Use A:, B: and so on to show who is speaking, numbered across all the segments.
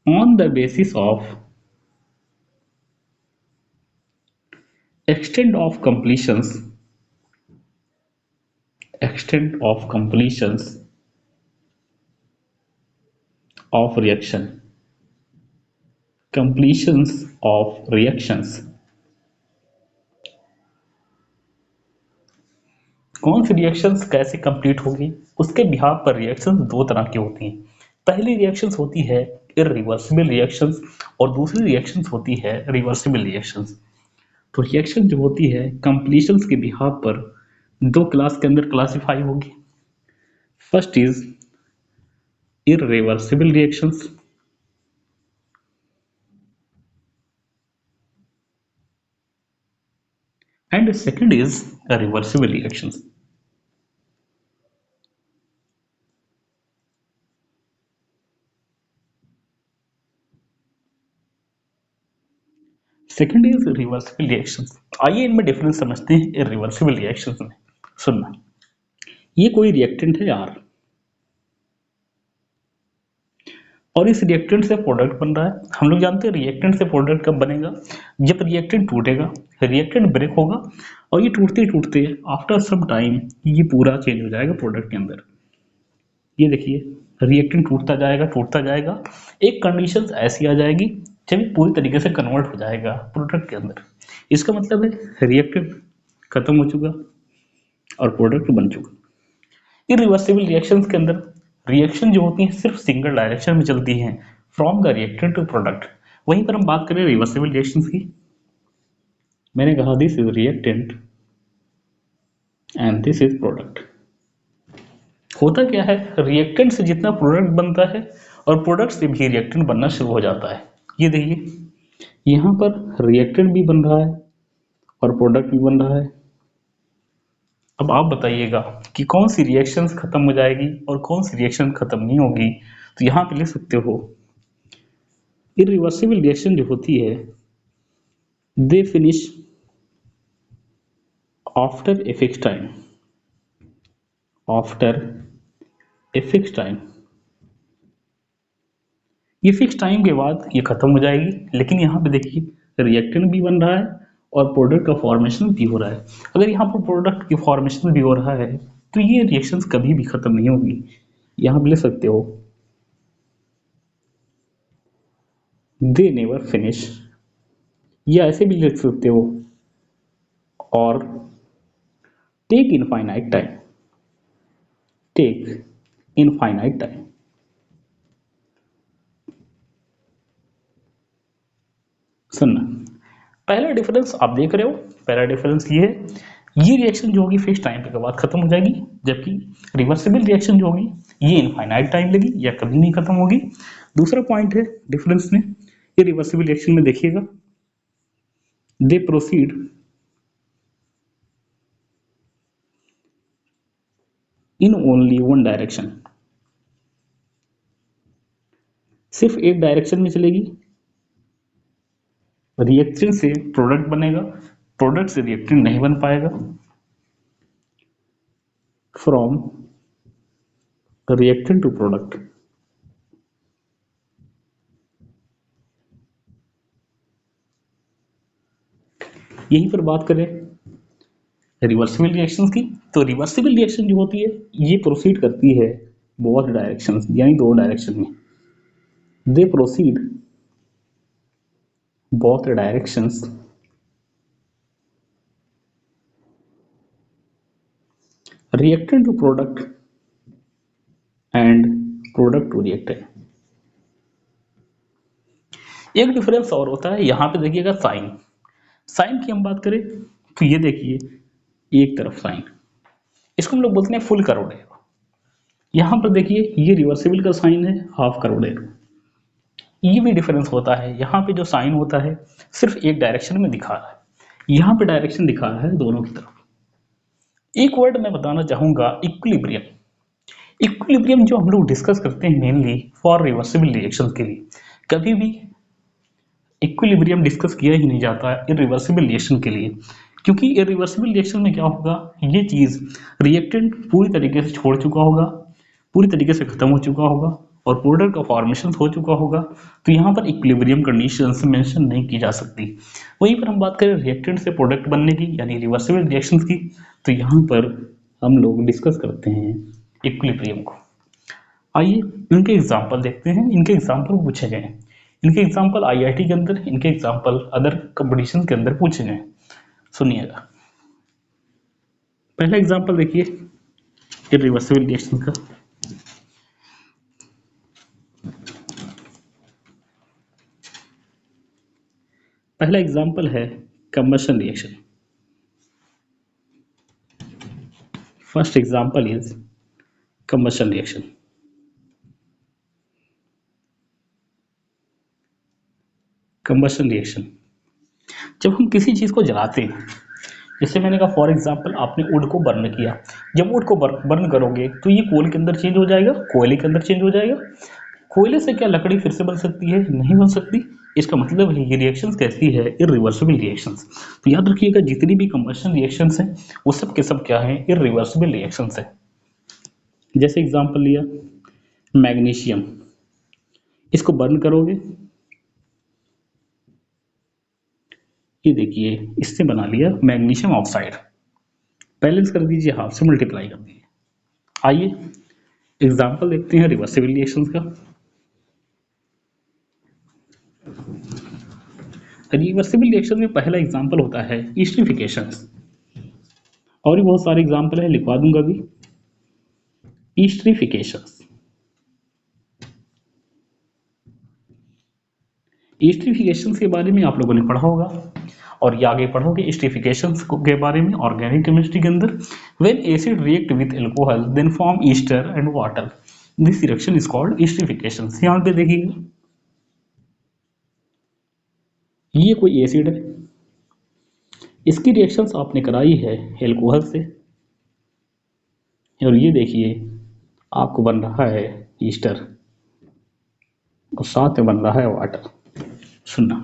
A: on the basis of extent of completions, extent of completions of reaction, completions of reactions। कौन सी reactions कैसे complete होगी, उसके behalf पर reactions दो तरह की होती हैं। पहली रिएक्शंस होती है इरिवर्सिबल रिएक्शंस और दूसरी रिएक्शंस होती है रिवर्सिबल रिएक्शंस। तो रिएक्शन जो होती है कंप्लीशंस के बिहाफ पर दो क्लास के अंदर क्लासिफाई होगी। First is irreversible reactions and second is reversible reactions। Second is reversible reactions. आइए इनमें डिफरेंस समझते हैं रिवर्सिबल रिएक्शंस में। सुनना, ये कोई रिएक्टेंट है यार और इस रिएक्टेंट से प्रोडक्ट बन रहा है। हम लोग जानते हैं रिएक्टेंट से प्रोडक्ट कब बनेगा, जब रिएक्टेंट टूटेगा, रिएक्टेंट ब्रेक होगा और ये टूटते टूटते आफ्टर सम टाइम ये पूरा चेंज हो जाएगा प्रोडक्ट के अंदर। ये देखिए रिएक्टेंट टूटता जाएगा, एक कंडीशन ऐसी आ जाएगी जब ये पूरी तरीके से कन्वर्ट हो जाएगा प्रोडक्ट के अंदर। इसका मतलब है रिएक्टेंट खत्म हो चुका और प्रोडक्ट बन चुका। इरिवर्सिबल रिएक्शंस के अंदर रिएक्शन जो होती है सिर्फ सिंगल डायरेक्शन में चलती हैं, from the reactant to product. वहीं पर हम बात करें रिवर्सिबल रिएक्शंस की, मैंने कहा this is reactant and this is product. होता क्या है, रिएक्टेंट से जितना प्रोडक्ट बनता है और प्रोडक्ट से भी रिएक्टेंट बनना शुरू हो जाता है। ये देखिए यहाँ पर रिएक्टेंट भी बन रहा है और प्रोडक्ट भी बन रहा है। अब आप बताइएगा कि कौन सी रिएक्शंस खत्म हो जाएगी और कौन सी रिएक्शन खत्म नहीं होगी। तो यहाँ पे लिख सकते हो इरिवर्सिबल रिएक्शन जो होती है they finish after a fix time, after a fix time. ये फिक्स टाइम के बाद ये खत्म हो जाएगी, लेकिन यहाँ पे देखिए रिएक्टेंट भी बन रहा है और प्रोडक्ट का फॉर्मेशन भी हो रहा है। अगर यहाँ पर प्रोडक्ट की फॉर्मेशन भी हो रहा है तो ये रिएक्शंस कभी भी खत्म नहीं होगी। यहाँ पे लिख सकते हो दे नेवर फिनिश, या ऐसे भी लिख सकते हो और take infinite time, take infinite time. सुनना, पहला डिफरेंस आप देख रहे हो, पहला डिफरेंस ये है ये रिएक्शन जो होगी फिक्स टाइम के बाद खत्म हो जाएगी, जबकि रिवर्सिबल रिएक्शन जो होगी ये इनफाइनाइट टाइम लेगी या कभी नहीं खत्म होगी। दूसरा पॉइंट है डिफरेंस में, ये रिवर्सिबल रिएक्शन में देखिएगा they proceed in only one direction, सिर्फ एक डायरेक्शन में चलेगी। रिएक्टेंट से प्रोडक्ट बनेगा, प्रोडक्ट से रिएक्टेंट नहीं बन पाएगा। फ्रॉम रिएक्टेंट टू प्रोडक्ट, यहीं पर बात करें रिवर्सिबल रिएक्शंस की, तो रिवर्सिबल रिएक्शन जो होती है ये प्रोसीड करती है बोथ डायरेक्शंस, यानी दो डायरेक्शन में। दे proceed both directions reactant to product and product to reactant। एक डिफरेंस और होता है, यहां पे देखिएगा साइन, साइन की हम बात करें तो ये देखिए एक तरफ साइन, इसको हम लोग बोलते हैं फुल करोड़ एरो। यहां पर देखिए ये रिवर्सिबल का साइन है हाफ करोड़ एरो। ये भी डिफरेंस होता है, यहाँ पे जो साइन होता है सिर्फ एक डायरेक्शन में दिखा रहा है, यहाँ पे डायरेक्शन दिखा रहा है दोनों की तरफ। एक वर्ड मैं बताना चाहूंगा इक्विलिब्रियम। इक्विलिब्रियम जो हम लोग डिस्कस करते हैं मेनली फॉर रिवर्सिबल रिएक्शन के लिए, कभी भी इक्विलिब्रियम डिस्कस किया ही नहीं जाता है इरिवर्सिबल रिएक्शन के लिए, क्योंकि इरिवर्सिबल रिएक्शन में क्या होगा, ये चीज रिएक्टेंट पूरी तरीके से छोड़ चुका होगा, पूरी तरीके से खत्म हो चुका होगा और प्रोडक्ट का फॉर्मेशन हो चुका होगा, तो यहाँ पर इक्विलिब्रियम कंडीशंस मेंशन नहीं की जा सकती। वहीं पर हम बात करें रिएक्टेंट से प्रोडक्ट बनने की यानी रिवर्सिबल रिएक्शंस की, तो यहाँ पर हम लोग डिस्कस करते हैं इक्विलिब्रियम को। आइए इनके एग्जाम्पल देखते हैं, इनके एग्जाम्पल पूछे गए हैं। इनके एग्जाम्पल आईआईटी के अंदर, इनके एग्जाम्पल अदर कंपटीशन के अंदर पूछे गए। सुनिएगा, पहला एग्जाम्पल देखिए इरिवर्सिबल रिएक्शन का। पहला एग्जाम्पल है combustion reaction. First example is combustion reaction. Combustion reaction, जब हम किसी चीज को जलाते हैं, जैसे मैंने कहा फॉर एग्जाम्पल आपने वुड को बर्न किया, जब वुड को बर्न करोगे तो ये कोल के अंदर चेंज हो जाएगा, कोयले के अंदर चेंज हो जाएगा। कोयले से क्या लकड़ी फिर से बन सकती है? नहीं बन सकती। इसका मतलब है ये रिएक्शंस कैसी है? Irreversible reactions. तो याद रखिएगा जितनी भी कंबशन रिएक्शंस हैं वो सब के सब क्या है? इरिवर्सिबल रिएक्शंस है। जैसे एग्जांपल लिया मैग्नीशियम, इसको बर्न करोगे, ये देखिए इससे बना लिया मैग्नीशियम ऑक्साइड, बैलेंस कर दीजिए, हाफ से मल्टीप्लाई कर दीजिए। आइए एग्जांपल देखते हैं रिवर्सिबल रिएक्शंस का। रिवर्सिबल रिएक्शन में पहला एग्जांपल होता है ईस्टरिफिकेशन, और भी बहुत सारे एग्जांपल है, लिखवा दूंगा भी। ईस्टरिफिकेशन, ईस्टरिफिकेशन के बारे में आप लोगों ने पढ़ा होगा और ये आगे पढ़ोगे ईस्टरिफिकेशन के बारे में ऑर्गेनिक केमिस्ट्री के अंदर। When acid react with alcohol then form ester and water, this reaction is called esterification. यहाँ पे देखिएगा ये कोई एसिड है, इसकी रिएक्शंस आपने कराई है एल्कोहल से, और ये देखिए आपको बन रहा है ईस्टर और साथ में बन रहा है वाटर। सुनना,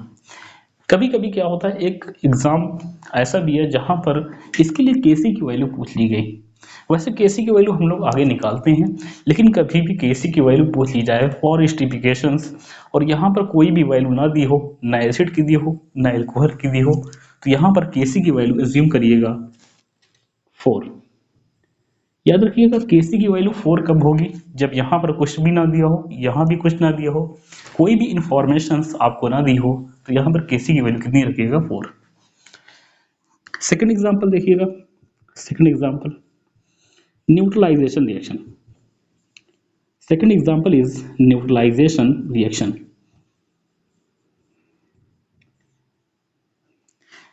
A: कभी कभी क्या होता है, एक एग्जाम ऐसा भी है जहां पर इसके लिए केसी की वैल्यू पूछ ली गई। वैसे केसी की वैल्यू हम लोग आगे निकालते हैं, लेकिन कभी भी केसी की वैल्यू पूछ ली जाए फॉर ईस्टरिफिकेशंस और यहाँ पर कोई भी वैल्यू ना दी हो, ना एसिड की दी हो ना एल्कोहल की दी हो, तो यहाँ पर केसी की वैल्यू एज्यूम करिएगा 4। याद रखिएगा केसी की वैल्यू 4 कब होगी? जब यहाँ पर कुछ भी ना दिया हो, यहाँ भी कुछ ना दिया हो, कोई भी इंफॉर्मेशन आपको ना दी हो, तो यहाँ पर केसी की वैल्यू कितनी रखिएगा? 4। सेकंड एग्जांपल देखिएगा, second example neutralization reaction. Second example is neutralization reaction.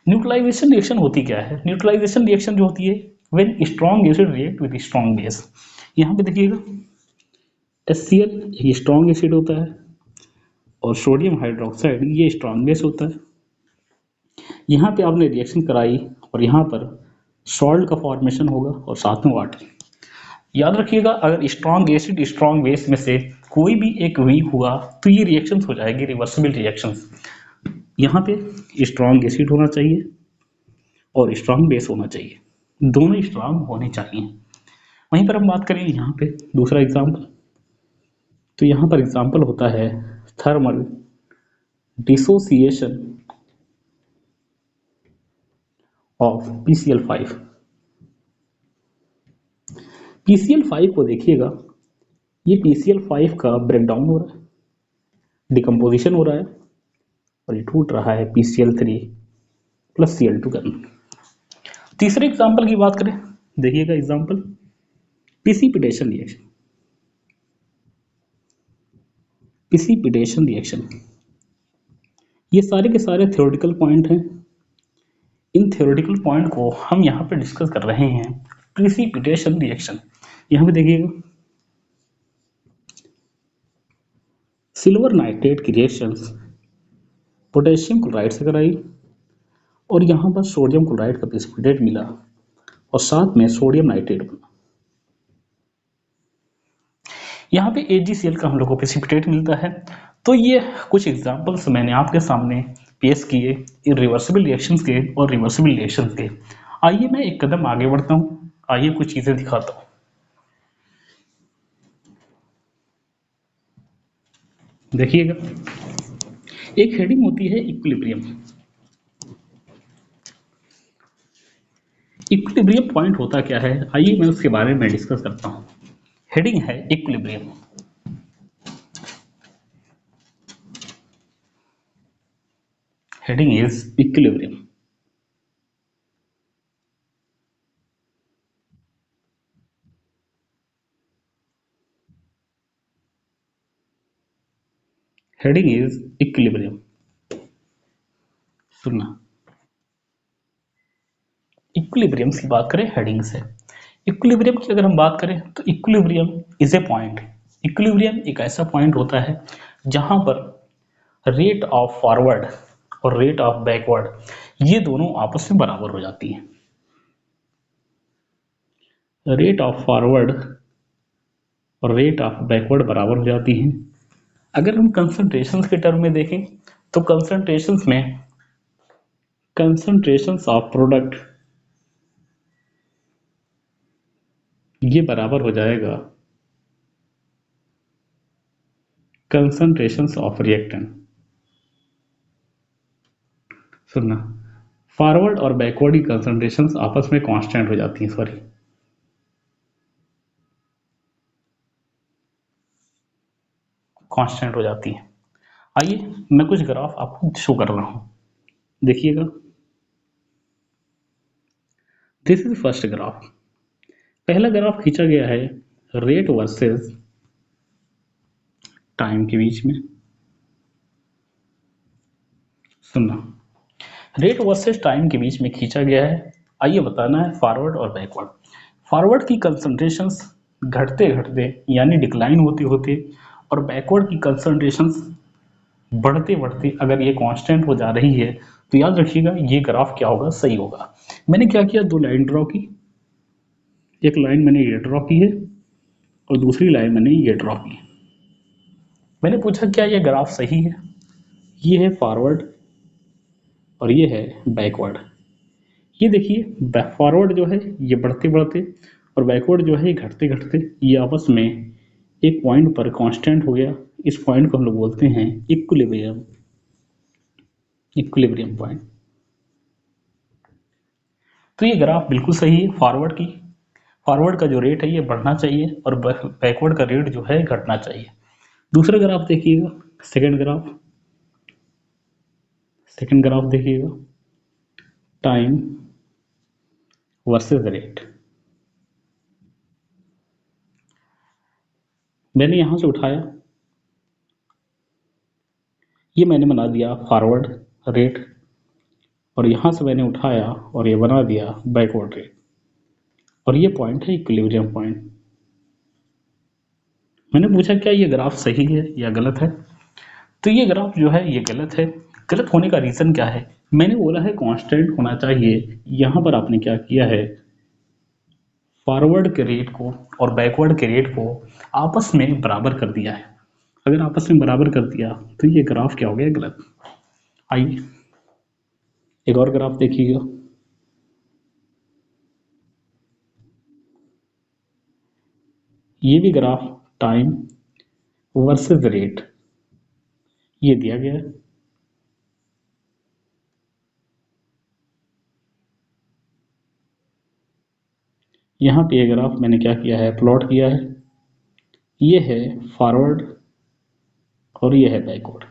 A: Neutralization reaction होती क्या है? न्यूट्रलाइजेशन रिएक्शन जो होती है when strong acid react with strong base. यहाँ पे देखिएगा HCl ये स्ट्रॉन्ग एसिड होता है और सोडियम हाइड्रोक्साइड ये स्ट्रॉन्ग बेस होता है। यहाँ पे आपने रिएक्शन कराई और यहाँ पर सॉल्ट का फॉर्मेशन होगा और साथ में वाटर। याद रखिएगा अगर स्ट्रॉन्ग एसिड स्ट्रॉन्ग बेस में से कोई भी एक वीक हुआ तो ये रिएक्शंस हो जाएगी रिवर्सिबल रिएक्शंस। यहाँ पे स्ट्रॉन्ग एसिड होना चाहिए और स्ट्रॉन्ग बेस होना चाहिए, दोनों स्ट्रॉन्ग होने चाहिए। वहीं पर हम बात करें यहाँ पे दूसरा एग्जाम्पल, तो यहाँ पर एग्जाम्पल होता है thermal dissociation of PCl5। PCl5 को देखिएगा, ये PCl5 का ब्रेकडाउन हो रहा है, डिकम्पोजिशन हो रहा है और ये टूट रहा है PCl3 प्लस Cl2 का। तीसरे एग्जाम्पल की बात करें, देखिएगा example precipitation reaction. Precipitation reaction, ये सारे के सारे थ्योरेटिकल पॉइंट हैं। इन थ्योरेटिकल पॉइंट को हम यहाँ पे डिस्कस कर रहे हैं प्रिसिपिटेशन रिएक्शन। यहाँ पे देखिएगा सिल्वर नाइट्रेट की रिएक्शंस पोटेशियम क्लोराइड से कराई और यहाँ पर सोडियम क्लोराइड का प्रिसिपिटेट मिला और साथ में सोडियम नाइट्रेट बना। यहाँ पे AgCl का हम लोग को प्रिसिपिटेट मिलता है। तो ये कुछ एग्जांपल्स मैंने आपके सामने पेश किए इरिवर्सिबल रिएक्शंस के और रिवर्सिबल रिएक्शंस के। आइए मैं एक कदम आगे बढ़ता हूँ, आइए कुछ चीजें दिखाता हूँ। देखिएगा, एक हेडिंग होती है इक्विलिब्रियम। इक्विलिब्रियम पॉइंट होता क्या है, आइए मैं उसके बारे में डिस्कस करता हूँ। हेडिंग है equilibrium. Heading is equilibrium. Heading is equilibrium. सुनना, इक्विलिब्रियम की बात करें हेडिंग से। इक्विलिब्रियम की अगर हम बात करें तो equilibrium is a point. Equilibrium एक ऐसा पॉइंट होता है जहां पर रेट ऑफ फॉरवर्ड और रेट ऑफ बैकवर्ड ये दोनों आपस में बराबर हो जाती हैं। रेट ऑफ फॉरवर्ड और रेट ऑफ बैकवर्ड बराबर हो जाती हैं। अगर हम कंसंट्रेशंस के टर्म में देखें तो कंसंट्रेशंस में कंसंट्रेशंस ऑफ प्रोडक्ट ये बराबर हो जाएगा कंसंट्रेशंस ऑफ रिएक्टेंट। सुनना, फॉरवर्ड और बैकवर्ड की कंसंट्रेशंस आपस में कांस्टेंट हो जाती हैं, सॉरी कांस्टेंट हो जाती हैं। आइए मैं कुछ ग्राफ आपको शो कर रहा हूं, देखिएगा। This is first graph. पहला ग्राफ खींचा गया है रेट वर्सेस टाइम के बीच में। सुनना, रेट वर्सेस टाइम के बीच में खींचा गया है। आइए बताना है फॉरवर्ड और बैकवर्ड। फॉरवर्ड की कंसंट्रेशंस घटते घटते यानी डिक्लाइन होते होते और बैकवर्ड की कंसंट्रेशंस बढ़ते बढ़ते अगर ये कांस्टेंट हो जा रही है तो याद रखिएगा ये ग्राफ क्या होगा, सही होगा। मैंने क्या किया, दो लाइन ड्रॉ की। एक लाइन मैंने ये ड्रॉ की है और दूसरी लाइन मैंने ये ड्रॉ की। मैंने पूछा क्या ये ग्राफ सही है। ये है फॉरवर्ड और ये है बैकवर्ड। ये देखिए, फॉरवर्ड जो है ये बढ़ते बढ़ते और बैकवर्ड जो है ये घटते घटते ये आपस में एक पॉइंट पर कांस्टेंट हो गया। इस पॉइंट को हम लोग बोलते हैं इक्विलिब्रियम। Equilibrium point. तो ये ग्राफ बिल्कुल सही है। फॉरवर्ड का जो रेट है ये बढ़ना चाहिए और बैकवर्ड का रेट जो है घटना चाहिए। दूसरा ग्राफ देखिएगा, सेकंड ग्राफ देखिएगा, टाइम वर्सेस रेट। मैंने यहां से उठाया, ये मैंने बना दिया फॉरवर्ड रेट और यहां से मैंने उठाया और ये बना दिया बैकवर्ड रेट और ये पॉइंट है इक्विलिब्रियम पॉइंट। मैंने पूछा क्या ये ग्राफ सही है या गलत है, तो ये ग्राफ जो है ये गलत है। गलत होने का रीजन क्या है, मैंने बोला है कांस्टेंट होना चाहिए, यहां पर आपने क्या किया है, फॉरवर्ड के रेट को और बैकवर्ड के रेट को आपस में बराबर कर दिया है। अगर आपस में बराबर कर दिया तो ये ग्राफ क्या हो गया, गलत। आइए एक और ग्राफ देखिएगा, ये भी ग्राफ टाइम वर्सेस रेट ये दिया गया है। यहाँ पे ये ग्राफ मैंने क्या किया है, प्लॉट किया है। ये है फॉरवर्ड और ये है बैकवर्ड।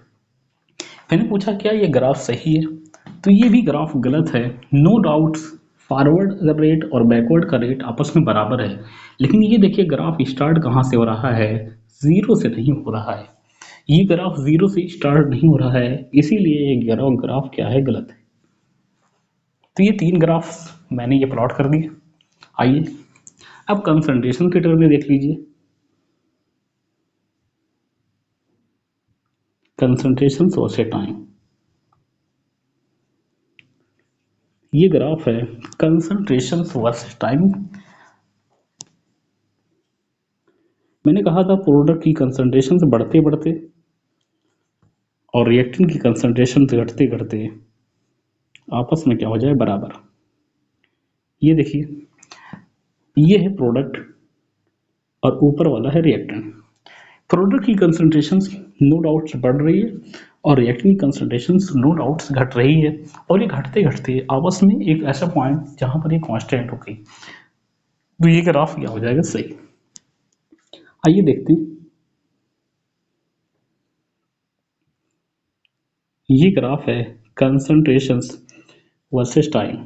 A: मैंने पूछा क्या ये ग्राफ सही है, तो ये भी ग्राफ गलत है। नो डाउट्स फॉरवर्ड का रेट और बैकवर्ड का रेट आपस में बराबर है, लेकिन ये देखिए ग्राफ स्टार्ट कहाँ से हो रहा है, जीरो से नहीं हो रहा है। ये ग्राफ जीरो से स्टार्ट नहीं हो रहा है, इसीलिए ये ग्राफ क्या है, गलत है। तो ये तीन ग्राफ मैंने ये प्लॉट कर दिए। आइए अब कंसंट्रेशन के टर्म में देख लीजिए। कंसंट्रेशन वर्सेस टाइम, ये ग्राफ है कंसंट्रेशन वर्सेस टाइम। मैंने कहा था प्रोडक्ट की कंसंट्रेशन से बढ़ते बढ़ते और रिएक्टेंट की कंसंट्रेशन से घटते घटते आपस में क्या हो जाए, बराबर। ये देखिए, ये है प्रोडक्ट और ऊपर वाला है रिएक्टेंट। प्रोडक्ट की कंसंट्रेशन नो डाउट्स बढ़ रही है और रिएक्टेंट की कंसंट्रेशन नो डाउट्स घट रही है, और ये घटते घटते आपस में एक ऐसा पॉइंट जहां पर ये कांस्टेंट हो गई, तो ये ग्राफ क्या हो जाएगा, सही। आइए देखते हैं, ये ग्राफ है concentrations versus time.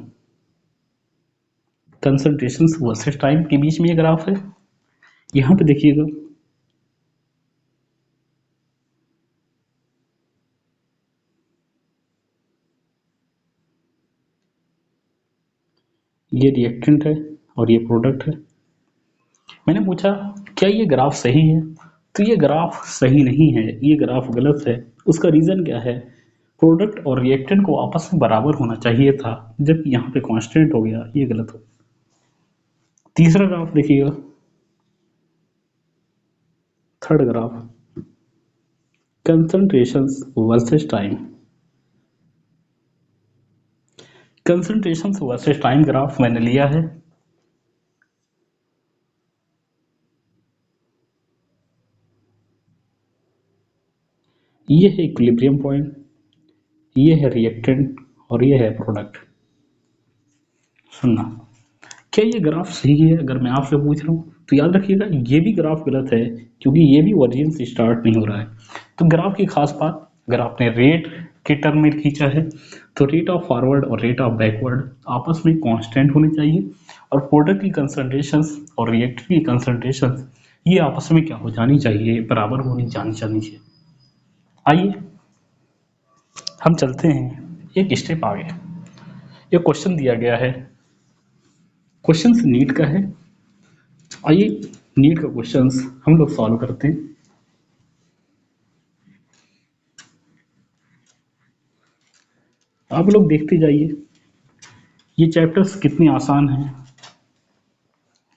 A: Concentrations versus time के बीच में ये ग्राफ है। यहां पे देखिएगा, ये रिएक्टेंट है और ये प्रोडक्ट है। मैंने पूछा क्या ये ग्राफ सही है, तो ये ग्राफ सही नहीं है, ये ग्राफ गलत है। उसका रीजन क्या है, प्रोडक्ट और रिएक्टेंट को आपस में बराबर होना चाहिए था, जबकि यहाँ पे कांस्टेंट हो गया, ये गलत हो। तीसरा ग्राफ देखिएगा, third graph, concentrations versus time. Concentrations versus time graph मैंने लिया है। ये है इक्विलिब्रियम पॉइंट, ये है रिएक्टेंट और ये है प्रोडक्ट। सुनना, क्या ये ग्राफ सही है, अगर मैं आपसे पूछ रहा हूँ तो याद रखिएगा ये भी ग्राफ गलत है, क्योंकि ये भी ओरिजिन से स्टार्ट नहीं हो रहा है। तो ग्राफ की खास बात, अगर आपने रेट के टर्म में खींचा है तो रेट ऑफ फॉरवर्ड और रेट ऑफ बैकवर्ड आपस में कांस्टेंट होने चाहिए, और प्रोडक्ट की कंसंट्रेशंस और रिएक्टर की कंसंट्रेशंस ये आपस में क्या हो जानी चाहिए, बराबर होनी जानी चाहिए। आइए हम चलते हैं एक स्टेप आगे। एक क्वेश्चन दिया गया है, क्वेश्चन नीट का है। आइए नीट का क्वेश्चंस हम लोग सॉल्व करते हैं। आप लोग देखते जाइए, ये चैप्टर्स कितने आसान हैं।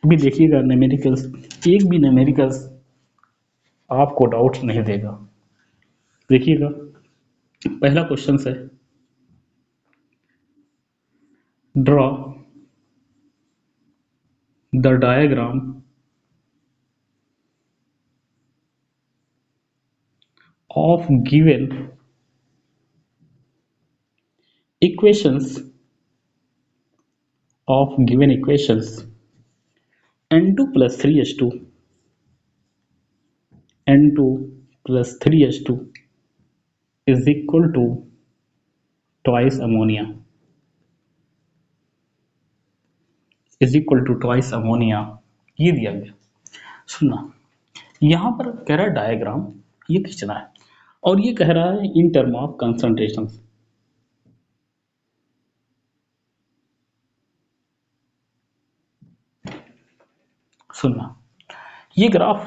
A: अभी देखिएगा न्यूमेरिकल्स, एक भी न्यूमेरिकल्स आपको डाउट नहीं देगा। देखिएगा पहला क्वेश्चन है, draw the diagram of given equations n2 plus 3s2 n2 plus 3s2 is equal to twice ammonia ये दिया गया। सुनना, यहां पर कह रहा है डायग्राम ये खींचना है, और ये कह रहा है इन टर्म ऑफ कंसंट्रेशन। सुनना, ये ग्राफ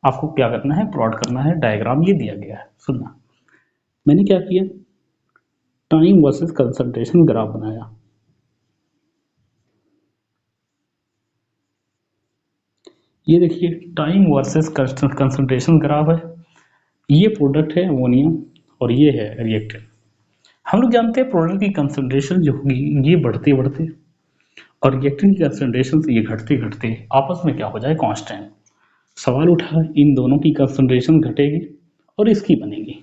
A: आपको क्या करना है, प्लॉट करना है, डायग्राम ये दिया गया है। सुनना, मैंने क्या किया, टाइम वर्सेस कंसंट्रेशन ग्राफ बनाया। ये देखिए टाइम वर्सेस कंसंट्रेशन ग्राफ है, ये प्रोडक्ट है अमोनिया और ये है रिएक्टेंट। हम लोग जानते हैं प्रोडक्ट की कंसंट्रेशन जो होगी ये बढ़ते बढ़ते, और रिएक्टेंट की कंसंट्रेशन ये घटते घटते आपस में क्या हो जाए, कांस्टेंट। सवाल उठा इन दोनों की कंसंट्रेशन घटेगी और इसकी बनेगी,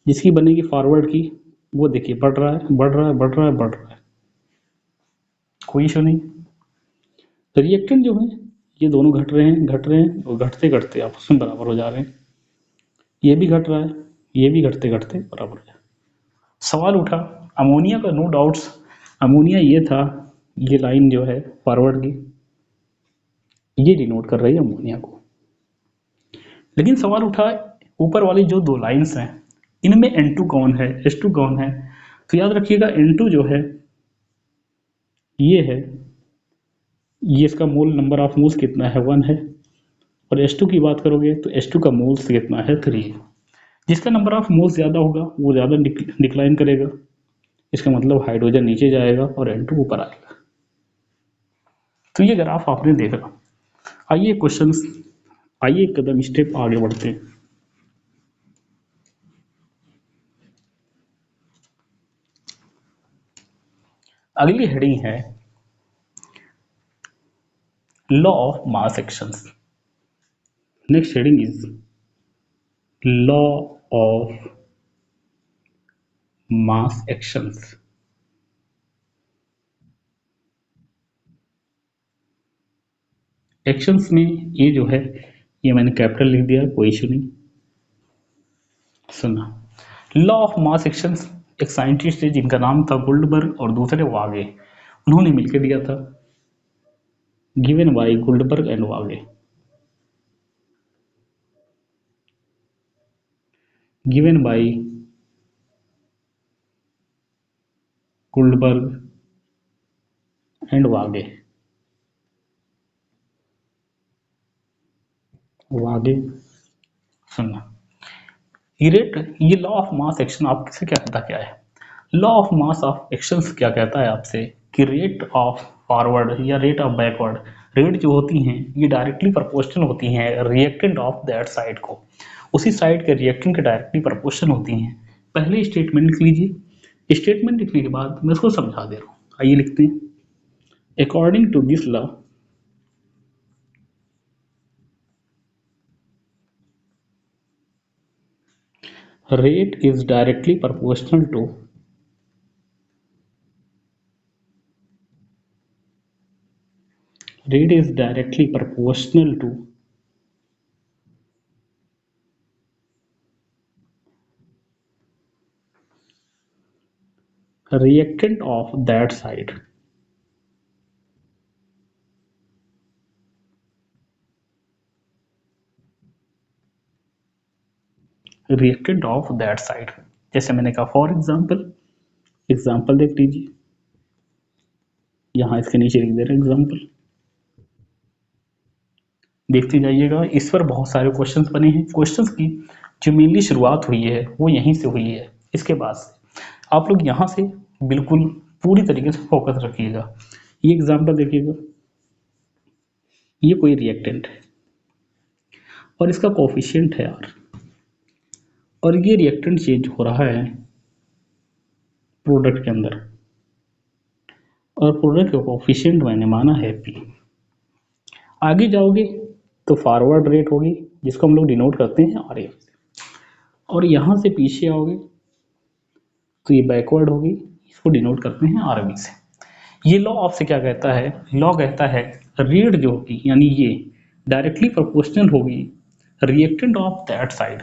A: जिसकी बनेगी फॉरवर्ड की, वो देखिए बढ़ रहा है बढ़ रहा है बढ़ रहा है बढ़ रहा है, कोई इशू नहीं। रिएक्टेंट जो है ये दोनों घट रहे हैं और घटते घटते आपस में बराबर हो जा रहे हैं, ये भी घट रहा है, ये भी घटते घटते बराबर हो जा रहा है। सवाल उठा अमोनिया का, नो डाउट्स अमोनिया ये था, ये लाइन जो है फॉरवर्ड की ये डिनोट कर रही है अमोनिया को। लेकिन सवाल उठा ऊपर वाली जो दो लाइंस हैं इनमें N2 कौन है, H2 कौन है। तो याद रखिएगा N2 जो है ये है, ये इसका मोल नंबर ऑफ मोल्स कितना है, 1 है। और H2 की बात करोगे तो H2 का मोल्स कितना है, 3 है। जिसका नंबर ऑफ मोल्स ज़्यादा होगा वो ज़्यादा डिक्लाइन करेगा, इसका मतलब हाइड्रोजन नीचे जाएगा और N2 ऊपर आएगा। तो ये ग्राफ आपने देखा। आइए क्वेश्चंस, आइए एक कदम स्टेप आगे बढ़ते हैं। अगली हेडिंग है law of mass actions. Next heading is law of mass actions. Actions में ये जो है, ये मैंने कैपिटल लिख दिया, कोई इशू नहीं। सुनना, लॉ ऑफ मास एक्शंस एक साइंटिस्ट है जिनका नाम था गुल्डबर्ग और दूसरे वागे, उन्होंने मिलकर दिया था, given by Guldberg and Waage, given by Guldberg and Waage, Waage. सुनना, ये लॉ ऑफ मास एक्शन आपसे क्या कहता क्या है? Law of mass of actions क्या कहता है आपसे कि रेट ऑफ फॉरवर्ड या रेट ऑफ बैकवर्ड, रेट जो होती हैं ये डायरेक्टली प्रोपोर्शनल होती हैं रिएक्टेंट ऑफ दैट साइड को, उसी साइड के रिएक्टेंट के डायरेक्टली प्रोपोर्शनल होती हैं। पहले स्टेटमेंट लिख लीजिए, स्टेटमेंट लिखने के बाद मैं इसको समझा दे रहा हूँ, आइए लिखते हैं। According to this law, rate is directly proportional to rate is directly proportional to reactant of that side, reactant of that side। जैसे मैंने कहा फॉर एग्जाम्पल देख लीजिए, यहाँ इसके नीचे लिख दे रहे एग्जाम्पल, देखते जाइएगा। इस पर बहुत सारे क्वेश्चंस बने हैं। क्वेश्चंस की जो मेनली शुरुआत हुई है वो यहीं से हुई है। इसके बाद से आप लोग यहाँ से बिल्कुल पूरी तरीके से फोकस रखिएगा। ये एग्जाम्पल देखिएगा, ये कोई रिएक्टेंट है और इसका कोफिशिएंट है R, और ये रिएक्टेंट चेंज हो रहा है प्रोडक्ट के अंदर, और प्रोडक्ट का कोफिशिएंट मैंने माना है P। आगे जाओगे तो फॉरवर्ड रेट होगी जिसको हम लोग डिनोट करते हैं RF से, और यहाँ से पीछे आओगे तो ये बैकवर्ड होगी, इसको डिनोट करते हैं RB से। ये लॉ आपसे क्या कहता है? लॉ कहता है रेट जो होगी यानी ये डायरेक्टली प्रोपोर्शनल होगी रिएक्टेंट ऑफ दैट साइड।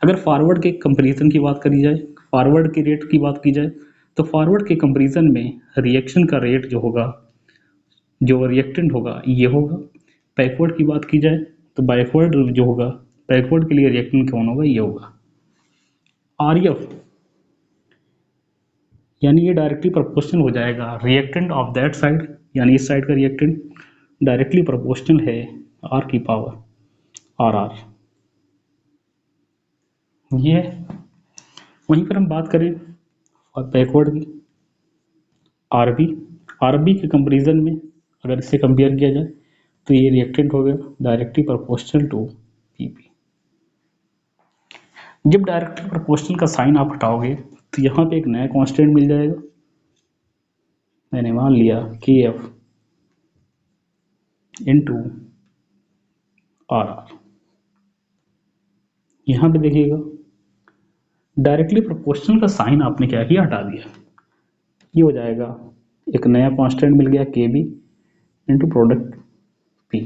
A: अगर फॉरवर्ड के कंपैरिजन की बात करी जाए, फॉरवर्ड के रेट की बात की जाए, तो फॉरवर्ड के कंपैरिजन में रिएक्शन का रेट जो होगा, जो रिएक्टेंट होगा ये होगा। बैकवर्ड की बात की जाए तो बैकवर्ड जो होगा, बैकवर्ड के लिए रिएक्टेंट कौन होगा, ये होगा RF, यानी ये डायरेक्टली प्रोपोर्शनल हो जाएगा रिएक्टेंट ऑफ दैट साइड, यानी इस साइड का रिएक्टेंट डायरेक्टली प्रोपोर्शनल है R की पावर RR, ये है। वहीं पर हम बात करें और बैकवर्ड की RB के कंपैरिजन में अगर इससे कंपेयर किया जाए तो ये रिएक्टेंट हो गया डायरेक्टली प्रोपोर्शनल टू PP। जब डायरेक्टली प्रोपोर्शनल का साइन आप हटाओगे तो यहाँ पे एक नया कांस्टेंट मिल जाएगा, मैंने मान लिया KF इंटू RR। यहाँ पे देखिएगा डायरेक्टली प्रोपोर्शनल का साइन आपने क्या किया, हटा दिया, ये हो जाएगा एक नया कांस्टेंट मिल गया KB इंटू प्रोडक्ट P।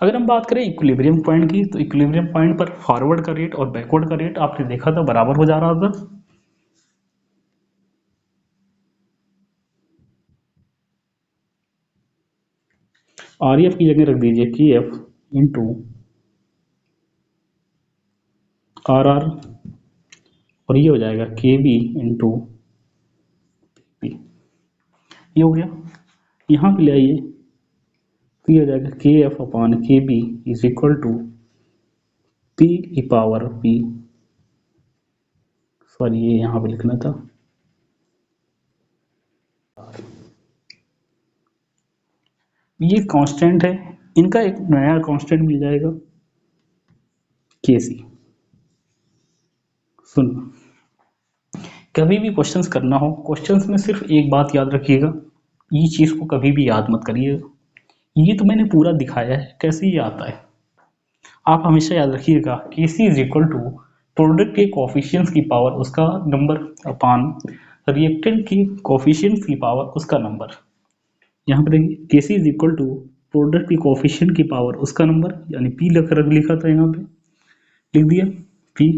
A: अगर हम बात करें इक्विलिब्रियम पॉइंट की, तो इक्विलिब्रियम पॉइंट पर फॉरवर्ड का रेट और बैकवर्ड का रेट आपने देखा था बराबर हो जा रहा था। RF की जगह रख दीजिए KF इंटू RR, और ये हो जाएगा KB इंटू PP। ये हो गया। यहाँ पे ले आइए तो ये हो जाएगा KF upon KB is equal to P की पावर P, सॉरी ये यहाँ पे लिखना था, ये कांस्टेंट है, इनका एक नया कांस्टेंट मिल जाएगा KC। सुन, कभी भी क्वेश्चंस करना हो, क्वेश्चंस में सिर्फ एक बात याद रखिएगा, ये चीज़ को कभी भी याद मत करिएगा, ये तो मैंने पूरा दिखाया है कैसे ये आता है, आप हमेशा याद रखिएगा Kc is equal to product के कोफिशिएंट्स की पावर उसका नंबर अपान रिएक्टेंट की कोफिशिएंट्स की पावर उसका नंबर। यहाँ पे देखिए Kc is equal to product की कोफिशिएंट की पावर उसका नंबर, यानी P लिखा था यहाँ पे, लिख दिया P।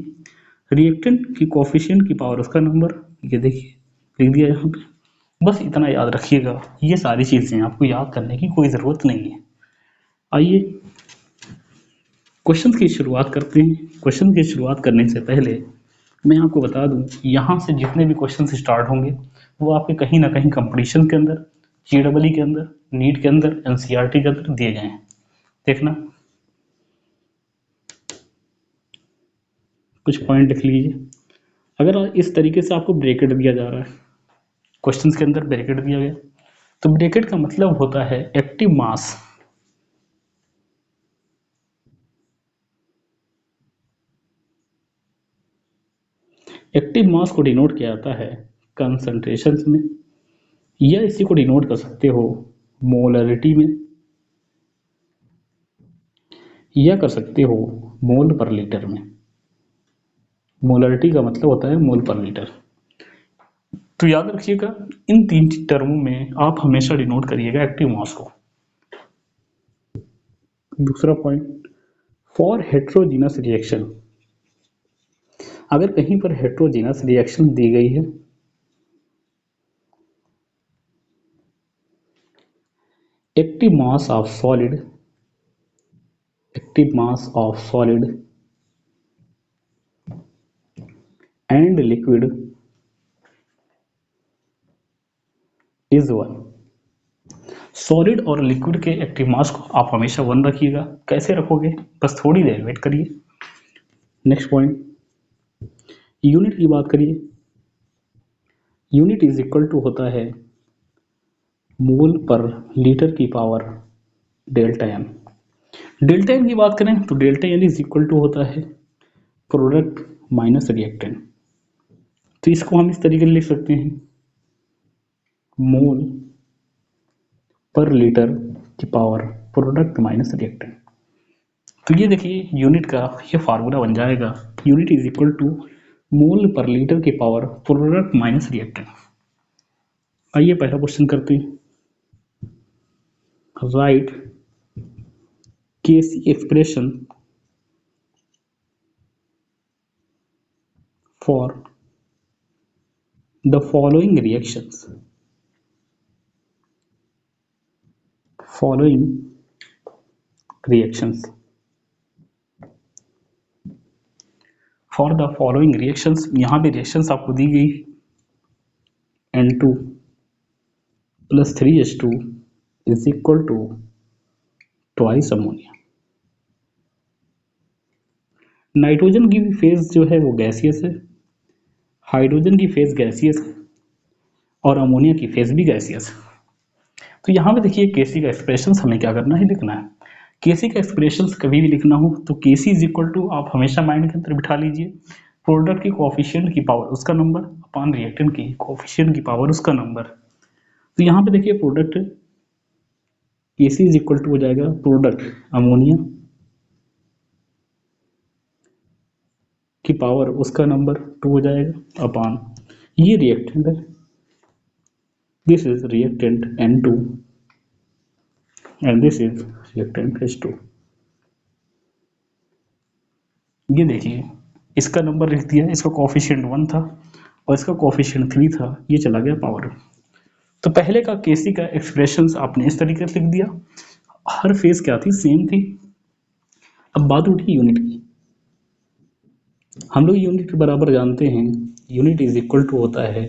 A: रिएक्टेंट की कोफिशिएंट की पावर उसका नंबर, ये देखिए लिख दिया यहाँ पे। बस इतना याद रखिएगा, ये सारी चीज़ें आपको याद करने की कोई ज़रूरत नहीं है। आइए क्वेश्चन की शुरुआत करते हैं। क्वेश्चन की शुरुआत करने से पहले मैं आपको बता दूं, यहाँ से जितने भी क्वेश्चन स्टार्ट होंगे वो आपके कहीं ना कहीं कंपटीशन के अंदर, जेईई के अंदर, नीट के अंदर, एनसीईआरटी के अंदर दिए गए हैं। देखना, कुछ पॉइंट लिख लीजिए। अगर इस तरीके से आपको ब्रैकेट दिया जा रहा है, क्वेश्चन के अंदर ब्रैकेट दिया गया, तो ब्रैकेट का मतलब होता है एक्टिव मास। एक्टिव मास को डिनोट किया जाता है कंसंट्रेशन में, या इसी को डिनोट कर सकते हो मोलरिटी में, या कर सकते हो मोल पर लीटर में। मोलरिटी का मतलब होता है मोल पर लीटर। तो याद रखिएगा इन तीन टर्मों में आप हमेशा डिनोट करिएगा एक्टिव मास को। दूसरा पॉइंट, फॉर हेट्रोजीनस रिएक्शन, अगर कहीं पर हेट्रोजीनस रिएक्शन दी गई है, active mass of solid, active mass of solid and liquid is 1। Solid और लिक्विड के एक्टिव मास को आप हमेशा 1 रखिएगा। कैसे रखोगे, बस थोड़ी देर वेट करिए। नेक्स्ट पॉइंट, यूनिट की बात करिए। यूनिट इज इक्वल टू होता है मोल पर लीटर की power delta M. Delta M की बात करें तो delta N is equal to होता है प्रोडक्ट माइनस रिएक्टेंट। तो इसको हम इस तरीके से लिख सकते हैं, मोल पर लीटर की पावर प्रोडक्ट माइनस रिएक्टेंट। तो ये देखिए यूनिट का ये फार्मूला बन जाएगा, यूनिट इज इक्वल टू मोल पर लीटर की पावर प्रोडक्ट माइनस रिएक्टेंट। आइए पहला क्वेश्चन करते हैं। Write Kc expression for the following reactions, following reactions, for the following reactions. यहाँ पे रिएक्शंस आपको दी गई, N2 plus 3H2 is equal to twice ammonia. Nitrogen की फेज जो है वो गैसियस है, हाइड्रोजन की फेज गैसियस है, और अमोनिया की फेज भी गैसियस है। तो यहाँ पे देखिए केसी का एक्सप्रेशन हमें क्या करना है, लिखना है। केसी का एक्सप्रेशन कभी भी लिखना हो तो केसी इज इक्वल टू आप हमेशा माइंड के अंदर बिठा लीजिए प्रोडक्ट की कोफिशिएंट की पावर उसका नंबर अपान रिएक्टेंट की कोफिशिएंट की पावर उसका नंबर। तो यहाँ पे देखिए product KC is equal to हो जाएगा प्रोडक्ट अमोनिया की पावर उसका नंबर 2 हो जाएगा अपान ये रिएक्टेंट है, this is reactant N2 and this is reactant H2। ये देखिए इसका नंबर लिख दिया, इसका कोफिशिएंट 1 था और इसका कोफिशिएंट 3 था, ये चला गया पावर। तो पहले का केसी का एक्सप्रेशंस आपने इस तरीके से लिख दिया, हर फेज क्या थी, सेम थी। अब बात उठी यूनिट की। हम लोग यूनिट के बराबर जानते हैं, यूनिट इज इक्वल टू होता है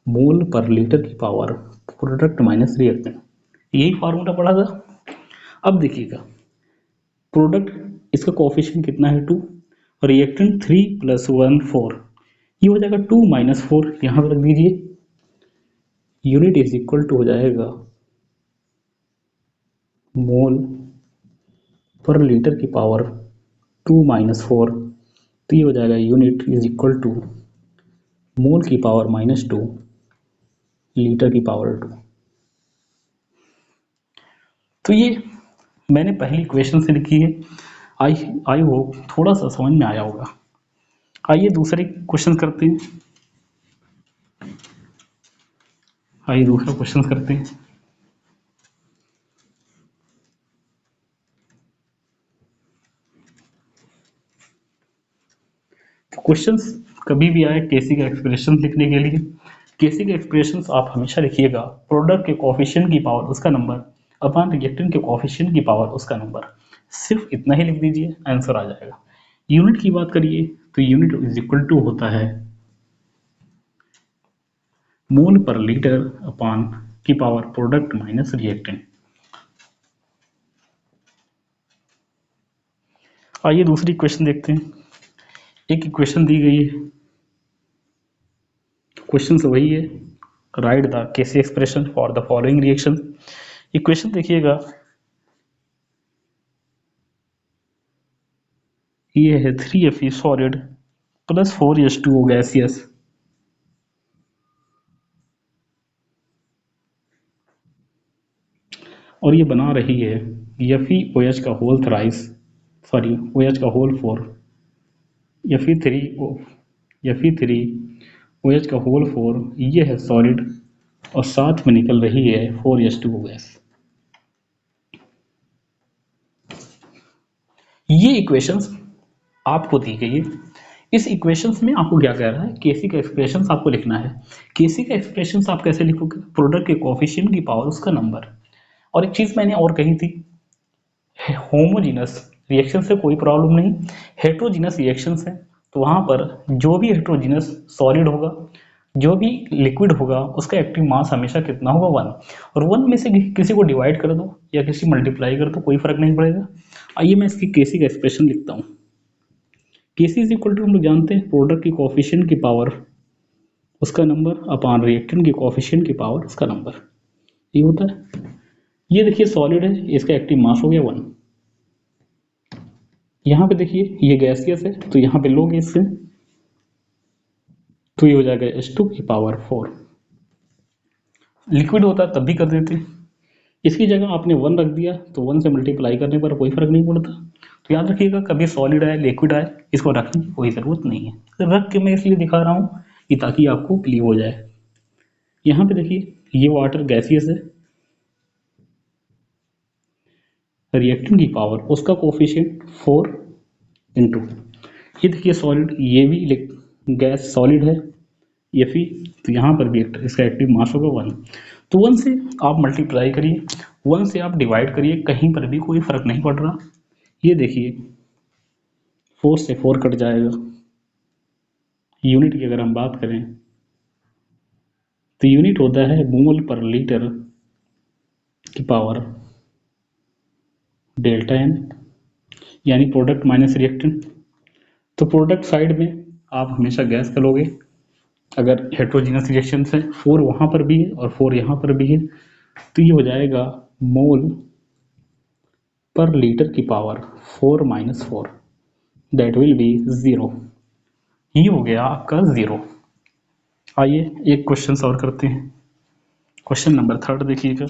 A: मोल पर लीटर की पावर प्रोडक्ट माइनस रिएक्टेंट। यही फार्मूला पढ़ा था। अब देखिएगा प्रोडक्ट इसका कोफिशिएंट कितना है 2, रिएक्टेंट 3 प्लस 1 4, ये हो जाएगा 2 माइनस 4, यहाँ पर रख दीजिए। यूनिट इज इक्वल टू हो जाएगा मोल पर लीटर की पावर 2 माइनस 4, तो ये हो जाएगा यूनिट इज इक्वल टू मोल की पावर माइनस 2 लीटर की पावर 2। तो ये मैंने पहली इक्वेशन से लिखी है। आई आई होप थोड़ा सा समझ में आया होगा। आइए दूसरे क्वेश्चन करते हैं। आइए दूसरा क्वेश्चन करते हैं। क्वेश्चंस कभी भी आए केसी का एक्सप्रेशन लिखने के लिए, केसी के एक्सप्रेशंस आप हमेशा लिखिएगा प्रोडक्ट के कोफिशिएंट की पावर उसका नंबर अपॉन रिएक्टेंट के कोफिशिएंट की पावर उसका नंबर। सिर्फ इतना ही लिख दीजिए, आंसर आ जाएगा। यूनिट की बात करिए तो यूनिट इज इक्वल टू होता है मोल पर लीटर अपॉन की पावर प्रोडक्ट माइनस रिएक्टेंट। आइए दूसरी क्वेश्चन देखते हैं। एक इक्वेशन दी गई है, क्वेश्चन से वही है, write the KC expression for the following reaction. Equation देखिएगा, ये है 3Fe solid plus 4H2O gaseous, और ये बना रही है FeOH का होल थ्राइस, सॉरी OH का होल 4, Fe3OH का होल 4, ये है सॉलिड और साथ में निकल रही है 4H2O गैस। ये इक्वेशंस आपको दी गई है। इस इक्वेशंस में आपको क्या कह रहा है, केसी का एक्सप्रेशंस आपको लिखना है। केसी का एक्सप्रेशंस आप कैसे लिखोगे, प्रोडक्ट के कोफिशिएंट की पावर उसका नंबर। और एक चीज मैंने और कही थी, होमोजीनस रिएक्शन से कोई प्रॉब्लम नहीं, हेट्रोजीनस रिएक्शन है तो वहां पर जो भी हेट्रोजीनस सॉलिड होगा, जो भी लिक्विड होगा, उसका एक्टिव मास हमेशा कितना होगा 1, और 1 में से किसी को डिवाइड कर दो या किसी मल्टीप्लाई कर दो, कोई फर्क नहीं पड़ेगा। आइए मैं इसकी केसी का एक्सप्रेशन लिखता हूँ। केसी इज इक्वल टू हम लोग जानते हैं प्रोडक्ट की कोफिशिएंट की पावर उसका नंबर अपॉन रिएक्टेंट की कोफिशिएंट की पावर उसका नंबर, ये होता है। ये देखिए सॉलिड है, इसका एक्टिव मास हो गया 1। यहाँ पे देखिए ये गैसियस है तो यहाँ पे लोगे इससे तो ये हो जाएगा H2 की पावर 4। लिक्विड होता तब भी कर देते, इसकी जगह आपने 1 रख दिया तो 1 से मल्टीप्लाई करने पर कोई फर्क नहीं पड़ता। तो याद रखिएगा कभी सॉलिड आए लिक्विड आए इसको रखने की कोई ज़रूरत नहीं है, तो रख के मैं इसलिए दिखा रहा हूँ कि ताकि आपको क्लियर हो जाए। यहाँ पे देखिए ये वाटर गैसियस है, रिएक्टेंट की पावर उसका कोफिशिएंट 4 इंटू, ये देखिए सॉलिड, ये भी गैस सॉलिड है Fe, तो यहाँ पर भी इसका एक्टिव मास होगा 1। तो 1 से आप मल्टीप्लाई करिए, 1 से आप डिवाइड करिए, कहीं पर भी कोई फर्क नहीं पड़ रहा। ये देखिए 4 से 4 कट जाएगा। यूनिट की अगर हम बात करें तो यूनिट होता है मोल पर लीटर की पावर डेल्टा एन, यानी प्रोडक्ट माइनस रिएक्टेंट। तो प्रोडक्ट साइड में आप हमेशा गैस का लोगे, अगर हेट्रोजीनस रिएक्शन है 4 वहाँ पर भी है और 4 यहाँ पर भी है, तो ये हो जाएगा मोल पर लीटर की power 4 minus 4, that will be 0। ये हो गया आपका 0। आइए एक क्वेश्चन सॉल्व करते हैं। क्वेश्चन नंबर 3 देखिएगा।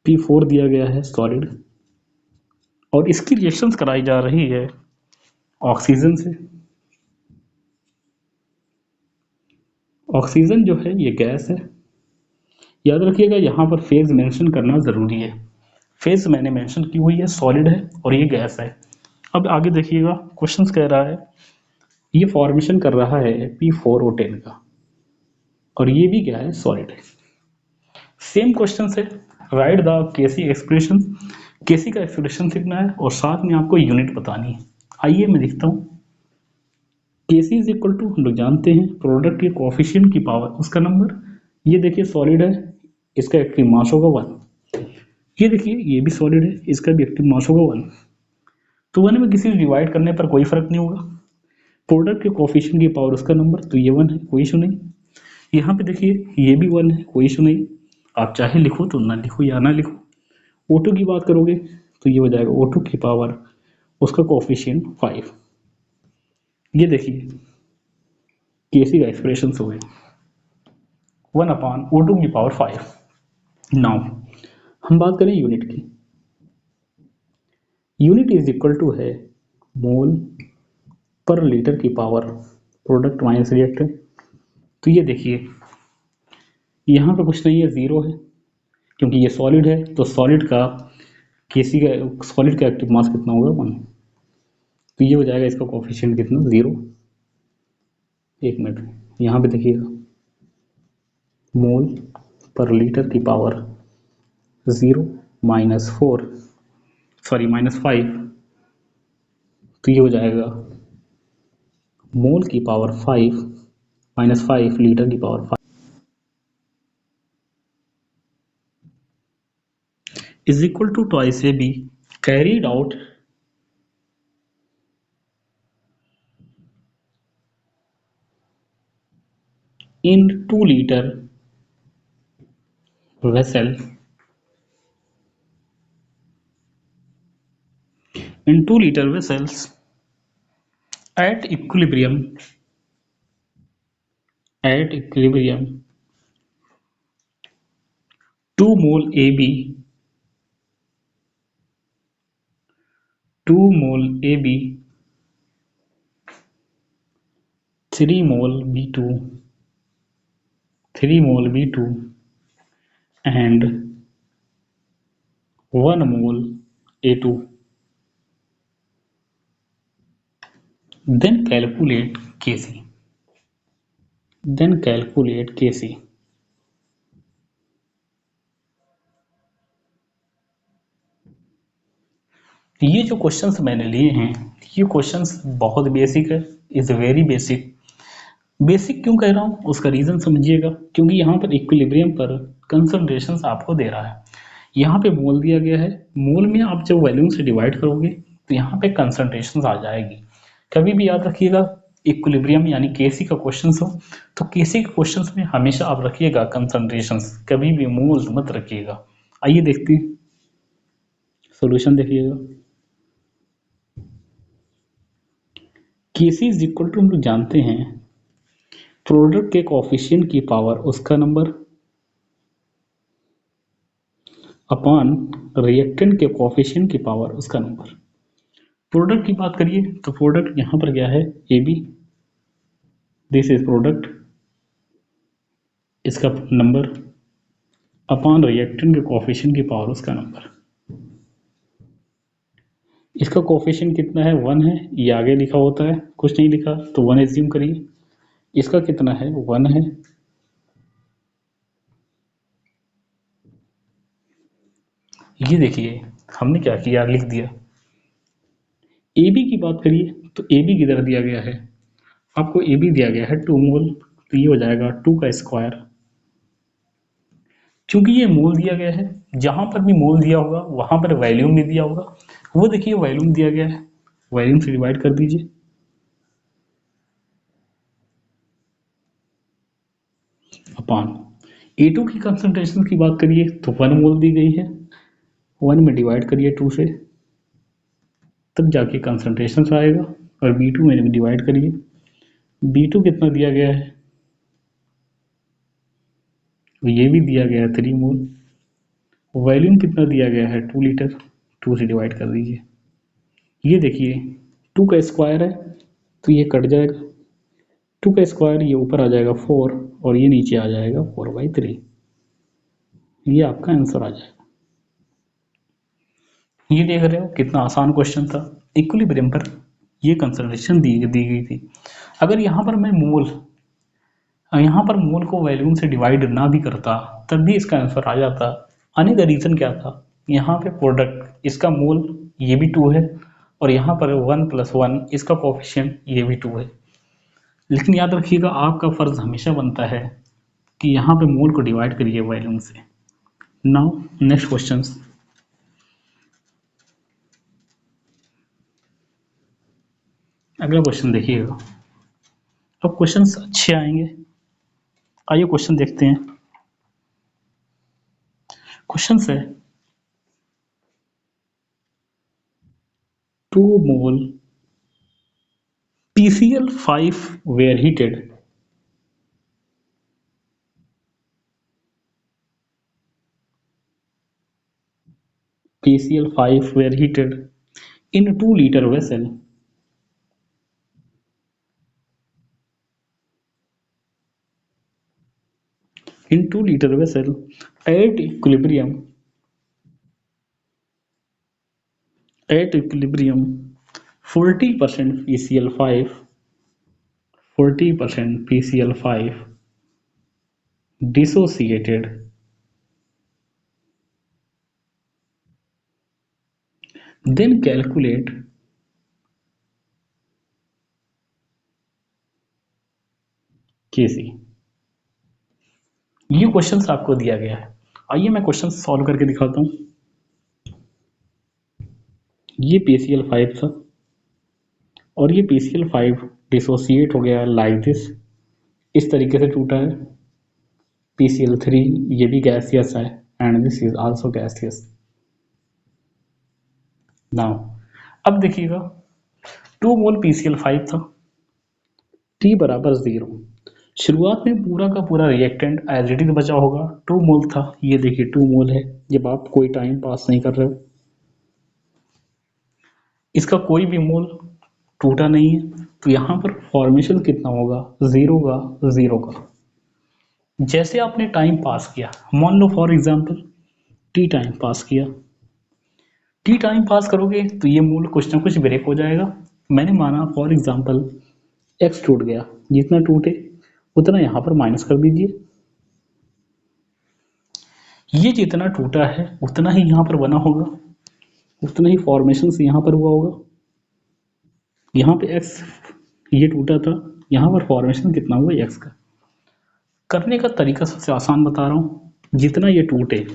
A: P4 दिया गया है सॉलिड और इसकी रिएक्शंस कराई जा रही है ऑक्सीजन से। ऑक्सीजन जो है ये गैस है, याद रखिएगा यहाँ पर फेज मेंशन करना ज़रूरी है। फेज मैंने मेंशन की हुई है, सॉलिड है और ये गैस है। अब आगे देखिएगा क्वेश्चन कह रहा है ये फॉर्मेशन कर रहा है P4O10 का और ये भी क्या है, सॉलिड है। सेम क्वेश्चन है, राइट द केसी एक्सप्रेशन, केसी का एक्सप्रेशन सीखना है और साथ में आपको यूनिट बतानी है। आइए मैं लिखता हूँ, केसी इज इक्वल टू हम लोग जानते हैं प्रोडक्ट के कोफिशिएंट की पावर उसका नंबर। ये देखिए सॉलिड है, इसका एक्टिव मास होगा 1। ये देखिए ये भी सॉलिड है, इसका भी एक्टिव मास होगा 1। तो 1 में किसी से डिवाइड करने पर कोई फर्क नहीं होगा। प्रोडक्ट के कोफिशिएंट की पावर उसका नंबर, तो ये 1 है, कोई इशू नहीं। यहाँ पे देखिए ये भी 1 है, कोई इशू नहीं। आप चाहे लिखो तो ना लिखो या ना लिखो। O2 की बात करोगे तो ये हो जाएगा O2 की पावर उसका कोफिशिएंट 5। ये देखिए केसी का एक्सप्रेशन हो गए। 1/O2⁵। नाउ हम बात करें यूनिट की। यूनिट इज इक्वल टू है मोल पर लीटर की पावर प्रोडक्ट माइनस रिएक्टेंट। तो ये देखिए यहाँ पे कुछ नहीं है, ज़ीरो है, क्योंकि ये सॉलिड है तो सॉलिड का केसी का सॉलिड का एक्टिव मास कितना होगा 1। तो ये हो जाएगा इसका कोफिशिएंट कितना 0। एक मिनट यहाँ पे देखिएगा मोल पर लीटर की पावर 0 -5। तो ये हो जाएगा मोल की पावर 5 लीटर की power 5 is equal to twice A B carried out in 2 liter vessel in 2 liter vessels at equilibrium 2 mole AB 3 mole B2 and 1 mole A2, then calculate Kc। ये जो questions मैंने लिए हैं ये questions बहुत basic है, is very basic. Basic क्यों कह रहा हूँ उसका रीजन समझिएगा, क्योंकि यहाँ पर इक्विलिब्रियम पर कंसंट्रेशंस आपको दे रहा है। यहाँ पे मोल दिया गया है, मोल में आप जब वॉल्यूम से डिवाइड करोगे तो यहाँ पे कंसंट्रेशंस आ जाएगी। कभी भी याद रखिएगा इक्विलिब्रियम यानी केसी का क्वेश्चन हो तो केसी के क्वेश्चंस में हमेशा आप रखिएगा कंसंट्रेशंस, कभी भी मोल मत रखिएगा। आइए देखते हैं सोल्यूशन, देखिएगा केसी इज इक्वल टू हम लोग जानते हैं प्रोडक्ट के कोफिशिएंट की पावर उसका नंबर अपॉन रिएक्टेंट के कोफिशिएंट की पावर उसका नंबर। प्रोडक्ट की बात करिए तो प्रोडक्ट यहाँ पर क्या है A B, this is product, इसका नंबर अपॉन रिएक्टेंट के कोफिशिएंट की पावर उसका नंबर। इसका कोफिशिएंट कितना है 1 है, ये आगे लिखा होता है, कुछ नहीं लिखा तो 1 एज्यूम करिए। इसका कितना है 1 है, ये देखिए हमने क्या किया लिख दिया। ए बी की बात करिए तो ए बी किधर दिया गया है, आपको ए बी दिया गया है 2 मोल, तो ये हो जाएगा 2 का स्क्वायर। क्योंकि ये मोल दिया गया है, जहां पर भी मोल दिया होगा वहां पर वॉल्यूम भी दिया होगा, वो देखिए वॉल्यूम दिया गया है, वॉल्यूम से डिवाइड कर दीजिए। अपॉन A2 की कंसंट्रेशन की बात करिए तो 1 मोल दी गई है, 1 में डिवाइड करिए 2 से, तब जाके कंसंट्रेशन आएगा। और B2 में डिवाइड करिए, B2 कितना दिया गया है, ये भी दिया गया है 3 मोल। वॉल्यूम कितना दिया गया है 2 लीटर, 2 से डिवाइड कर दीजिए। ये देखिए 2 का स्क्वायर है तो ये कट जाएगा, 2 का स्क्वायर ये ऊपर आ जाएगा 4 और ये नीचे आ जाएगा 4/3, ये आपका आंसर आ जाएगा। ये देख रहे हो कितना आसान क्वेश्चन था। इक्विलिब्रियम पर ये कंसंट्रेशन दी गई थी। अगर यहाँ पर मैं मोल को वॉल्यूम से डिवाइड ना भी करता तब भी इसका आंसर आ जाता। आने का रीजन क्या था, यहाँ पे प्रोडक्ट इसका मोल ये भी 2 है और यहाँ पर 1 + 1 इसका कोफिशिएंट ये भी 2 है। लेकिन याद रखिएगा आपका फर्ज हमेशा बनता है कि यहाँ पे मोल को डिवाइड करिए वॉल्यूम से। नाउ नेक्स्ट क्वेश्चन, अगला क्वेश्चन देखिएगा। अब क्वेश्चंस अच्छे आएंगे, आइए क्वेश्चन देखते हैं। क्वेश्चन है 2 mole PCl5 were heated PCl5 were heated in 2-liter vessel. In 2-liter vessel, at equilibrium, 40% PCl5, 40% PCl5 dissociated. Then calculate Kc. ये क्वेश्चंस आपको दिया गया है। आइए मैं क्वेश्चन सॉल्व करके दिखाता हूँ। ये PCl5 था और ये PCl5 डिसोसिएट हो गया लाइक दिस, इस तरीके से टूटा है। PCl3 ये भी गैसियस है and this is also gaseous. Now अब देखिएगा 2 मोल PCl5 था, T बराबर 0। शुरुआत में पूरा का पूरा रिएक्टेंट एज इट इज बचा होगा, 2 मोल था। ये देखिए 2 मोल है जब आप कोई टाइम पास नहीं कर रहे हो। इसका कोई भी मोल टूटा नहीं है, तो यहाँ पर फॉर्मेशन कितना होगा, 0 का 0 का। जैसे आपने टाइम पास किया, मान लो for example t time pass किया, टी टाइम पास करोगे तो ये मोल कुछ ना कुछ ब्रेक हो जाएगा। मैंने माना फॉर एग्जांपल एक्स टूट गया, जितना टूटे उतना यहाँ पर माइनस कर दीजिए। ये जितना टूटा है उतना ही यहाँ पर बना होगा, उतना ही फॉर्मेशन से यहाँ पर हुआ होगा। यहाँ पे एक्स ये टूटा था, यहाँ पर फॉर्मेशन कितना हुआ एक्स का। करने का तरीका सबसे आसान बता रहा हूँ, जितना ये टूटे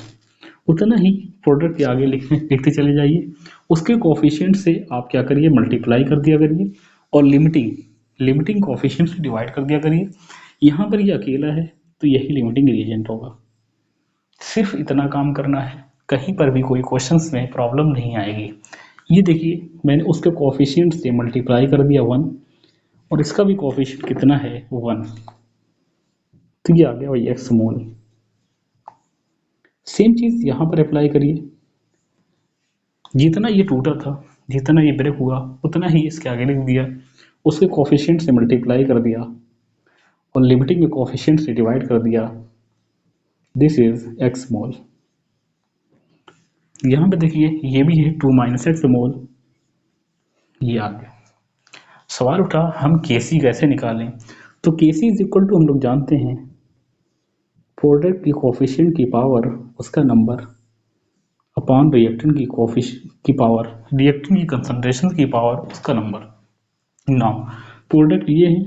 A: उतना ही प्रोडक्ट के आगे लिखते चले जाइए। उसके कोफिशिएंट से आप क्या करिए, मल्टीप्लाई कर दिया करिए और लिमिटिंग कोफिशिएंट से डिवाइड कर दिया करिए। यहाँ पर ये अकेला है तो यही लिमिटिंग रिएजेंट होगा। सिर्फ इतना काम करना है, कहीं पर भी कोई क्वेश्चंस में प्रॉब्लम नहीं आएगी। ये देखिए मैंने उसके कोफिशिएंट से मल्टीप्लाई कर दिया 1 और इसका भी कोफिशिएंट कितना है 1, तो ये आ गया वही एक्स मोल। सेम चीज यहाँ पर अप्लाई करिए, जितना ये टूटा था, जितना ये ब्रेक हुआ उतना ही इसके आगे लिख दिया, उसके कोफिशिएंट से मल्टीप्लाई कर दिया और लिमिटिंग में कोफिशिएंट से डिवाइड कर दिया। दिस इज एक्स मोल। यहाँ पे देखिए ये भी है 2 माइनस एक्स मोल, ये आ गया। सवाल उठा हम केसी कैसे निकालें, तो केसी इज इक्वल टू हम लोग जानते हैं प्रोडक्ट की कोफिशिएंट की पावर उसका नंबर अपॉन रिएक्टेंट की कोफिशिएंट की पावर, रिएक्टेंट की कंसंट्रेशन की पावर उसका नंबर। नाउ प्रोडक्ट ये है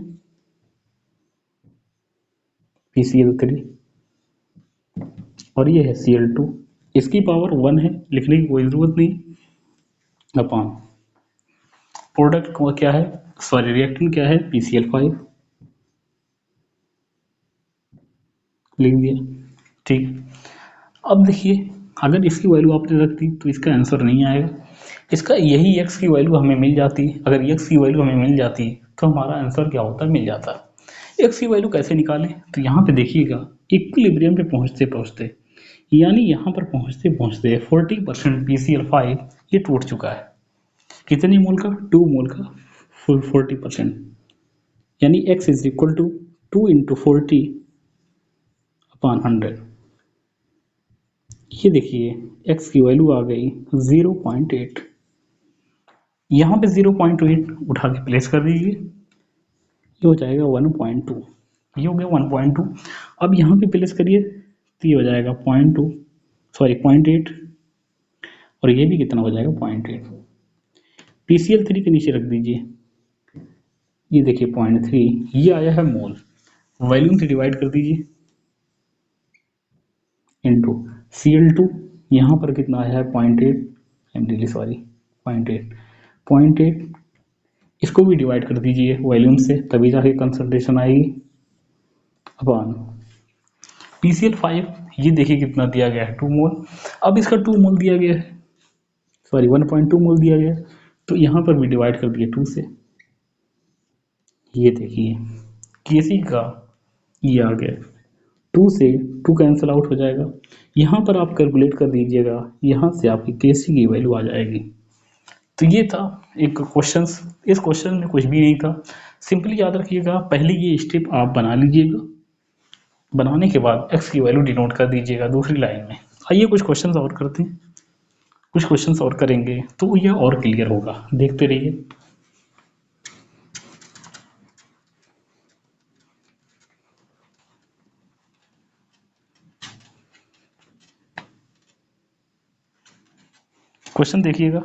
A: PCl3 और ये है Cl2, इसकी पावर 1 है, लिखने की कोई जरूरत नहीं। अपॉन प्रोडक्ट को क्या है, सॉरी रिएक्टेंट क्या है PCl5, लिख दिया। ठीक, अब देखिए अगर इसकी वैल्यू आपने रख दी तो इसका आंसर नहीं आएगा। इसका यही x की वैल्यू हमें मिल जाती, अगर x की वैल्यू हमें मिल जाती तो हमारा आंसर क्या होता, मिल जाता। x की वैल्यू कैसे निकालें, तो यहाँ पे देखिएगा इक्विलिब्रियम पे पहुंचते पहुंचते, यानी यहाँ पर पहुंचते पहुंचते 40% PCl5 ये टूट चुका है। कितने मोल का, 2 मोल का, फुल 40%, यानी x is equal to 2 into 40 upon 100। ये देखिए x की वैल्यू आ गई 0.8। यहाँ पे 0.8 उठा के प्लेस कर दीजिए, ये हो जाएगा 1.2, ये हो गया 1.2। अब यहाँ पे प्लेस करिए तो ये हो जाएगा 0.2, सॉरी 0.8, और ये भी कितना हो जाएगा 0.8। PCl3 के नीचे रख दीजिए, ये देखिए 0.3, ये आया है मोल, वॉल्यूम से डिवाइड कर दीजिए इंटू Cl2, यहाँ पर कितना आया है 0.8, आई एम रियली सॉरी 0.8, इसको भी डिवाइड कर दीजिए वॉल्यूम से, तभी जाके कंसंट्रेशन आएगी। अपॉन PCl5, ये देखिए कितना दिया गया है 2 मोल। अब इसका 2 मोल दिया गया है, सॉरी 1.2 मोल दिया गया है, तो यहाँ पर भी डिवाइड कर दिए 2 से। ये देखिए Kc का ये आ गया, 2 से 2 कैंसिल आउट हो जाएगा, यहाँ पर आप कैलकुलेट कर दीजिएगा, यहाँ से आपकी केसी की वैल्यू आ जाएगी। तो ये था एक क्वेश्चन। इस क्वेश्चन में कुछ भी नहीं था, सिंपली याद रखिएगा, पहले ये स्टेप आप बना लीजिएगा, बनाने के बाद एक्स की वैल्यू डिनोट कर दीजिएगा दूसरी लाइन में। आइए कुछ क्वेश्चंस और करते हैं, कुछ क्वेश्चंस और करेंगे तो ये और क्लियर होगा, देखते रहिए। क्वेश्चन देखिएगा,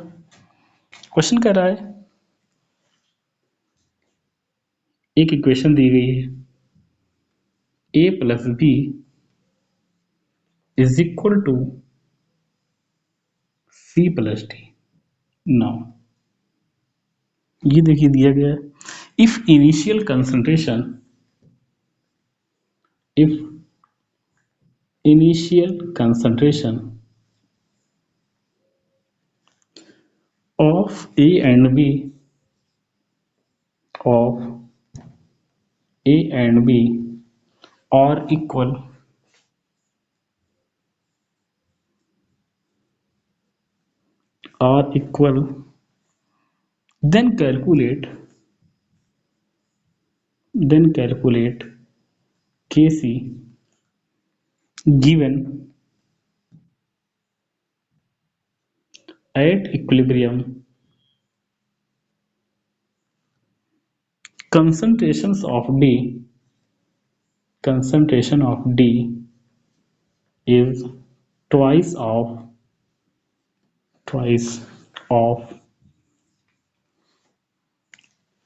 A: क्वेश्चन कह रहा है एक इक्वेशन दी गई है, A plus B is equal to C plus D. Now ये देखिए दिया गया है, if initial concentration, if initial concentration of A and B, of A and B are equal, then calculate Kc given at equilibrium concentration of D is twice of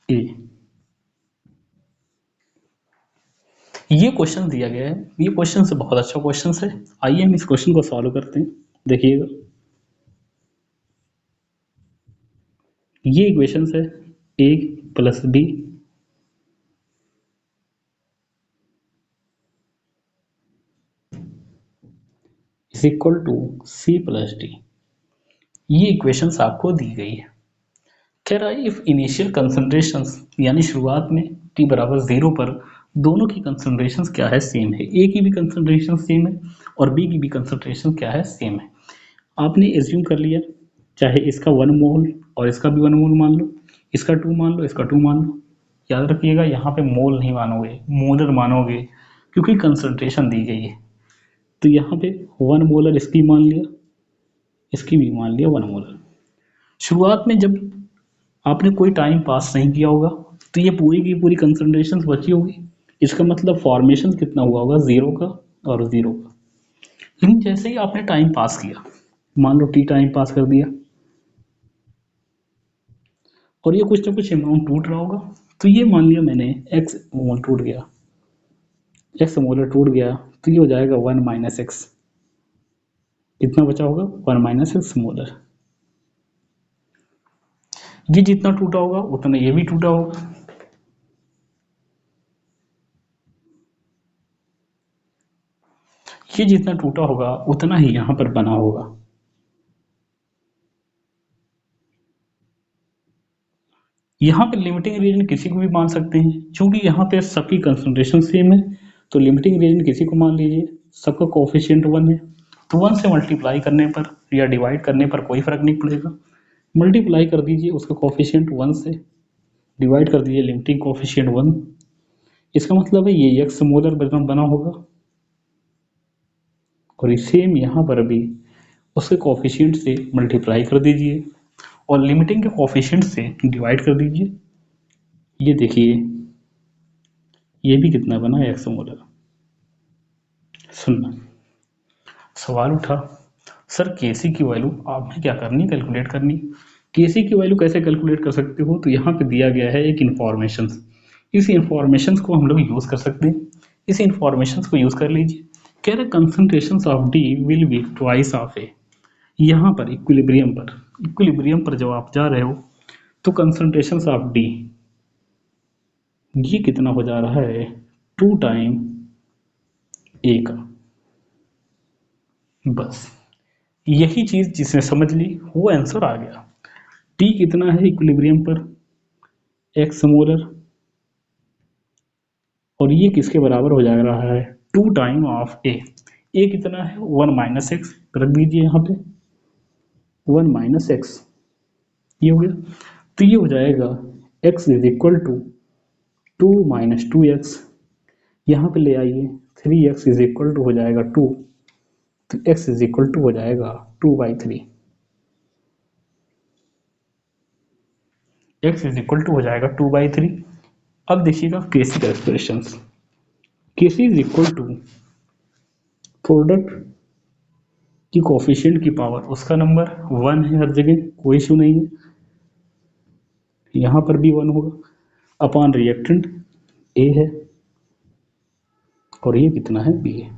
A: A। ये question दिया गया है, ये क्वेश्चन से बहुत अच्छा question है। आइए हम इस क्वेश्चन को सॉल्व करते हैं। देखिएगा ये इक्वेशन है, A plus B is equal to C plus D. ये इक्वेशंस आपको दी गई है। कह रहा है इफ इनिशियल कंसंट्रेशंस यानी शुरुआत में t बराबर 0 पर दोनों की कंसंट्रेशंस क्या है, सेम है। ए की भी कंसंट्रेशन सेम है और बी की भी कंसंट्रेशन क्या है, सेम है। आपने एज्यूम कर लिया, चाहे इसका 1 मोल और इसका भी 1 मोल मान लो, इसका 2 मान लो, इसका 2 मान लो। याद रखिएगा यहाँ पे मोल नहीं मानोगे, मोलर मानोगे, क्योंकि कंसंट्रेशन दी गई है। तो यहाँ पे 1 मोलर इसकी मान लिया, इसकी भी मान लिया 1 मोलर। शुरुआत में जब आपने कोई टाइम पास नहीं किया होगा तो ये पूरी की पूरी कंसंट्रेशन बची होगी। इसका मतलब फॉर्मेशन कितना हुआ होगा, 0 का और 0 का। लेकिन जैसे ही आपने टाइम पास किया, मान लो टी टाइम पास कर दिया और ये कुछ ना कुछ अमाउंट टूट रहा होगा, तो ये मान लिया मैंने एक्स मोल टूट गया, एक्स मोलर टूट गया, तो ये हो जाएगा 1 माइनस एक्स। कितना बचा होगा, 1 माइनस एक्स मोलर। ये जितना टूटा होगा उतना ये भी टूटा होगा। ये जितना टूटा होगा उतना ही यहां पर बना होगा। यहाँ पे लिमिटिंग रीजन किसी को भी मान सकते हैं, क्योंकि यहाँ पे सबकी कंसंट्रेशन सेम है, तो लिमिटिंग रीजन किसी को मान लीजिए। सबका कोफिशिएंट 1 है, तो 1 से मल्टीप्लाई करने पर या डिवाइड करने पर कोई फर्क नहीं पड़ेगा। मल्टीप्लाई कर दीजिए उसका कोफिशिएंट 1 से, डिवाइड कर दीजिए लिमिटिंग कोफिशिएंट 1। इसका मतलब है ये एक्स मोलर बना होगा, और सेम यहाँ पर भी उसके कोफिशिएंट से मल्टीप्लाई कर दीजिए और लिमिटिंग के कोफिशिएंट से डिवाइड कर दीजिए। ये देखिए ये भी कितना बना, एक्स मोलर। सुनना, सवाल उठा सर केसी की वैल्यू आपने क्या करनी, कैलकुलेट करनी। केसी की वैल्यू कैसे कैलकुलेट कर सकते हो, तो यहाँ पे दिया गया है एक इन्फॉर्मेशन। इस इन्फॉर्मेशन को हम लोग यूज कर सकते हैं, इस इन्फॉर्मेशन को यूज कर लीजिए। कह रहे concentration of D will be twice of A. यहाँ पर इक्विलिब्रियम पर जब आप जा रहे हो तो कंसंट्रेशन ऑफ डी ये कितना हो जा रहा है, 2 टाइम ए का। बस यही चीज जिसने समझ ली वो आंसर आ गया। टी कितना है इक्विलिब्रियम पर, एक्स मोलर, और ये किसके बराबर हो जा रहा है, 2 टाइम ऑफ ए। ए कितना है 1 माइनस एक्स, रख दीजिए यहाँ पे 1 माइनस एक्स, ये हो गया। तो ये हो जाएगा x is equal to 2 - 2x, यहाँ पे ले आइए 3x इज इक्वल टू हो जाएगा 2, तो x इज इक्वल टू हो जाएगा 2/3, x इज इक्वल टू हो जाएगा 2/3। अब देखिएगा केसी का expression, KC is equal to product की कोफिशिएंट की पावर, उसका नंबर 1 है हर जगह, कोई इशू नहीं है, यहाँ पर भी 1 होगा, अपॉन रिएक्टेंट ए है और ये कितना है बी है।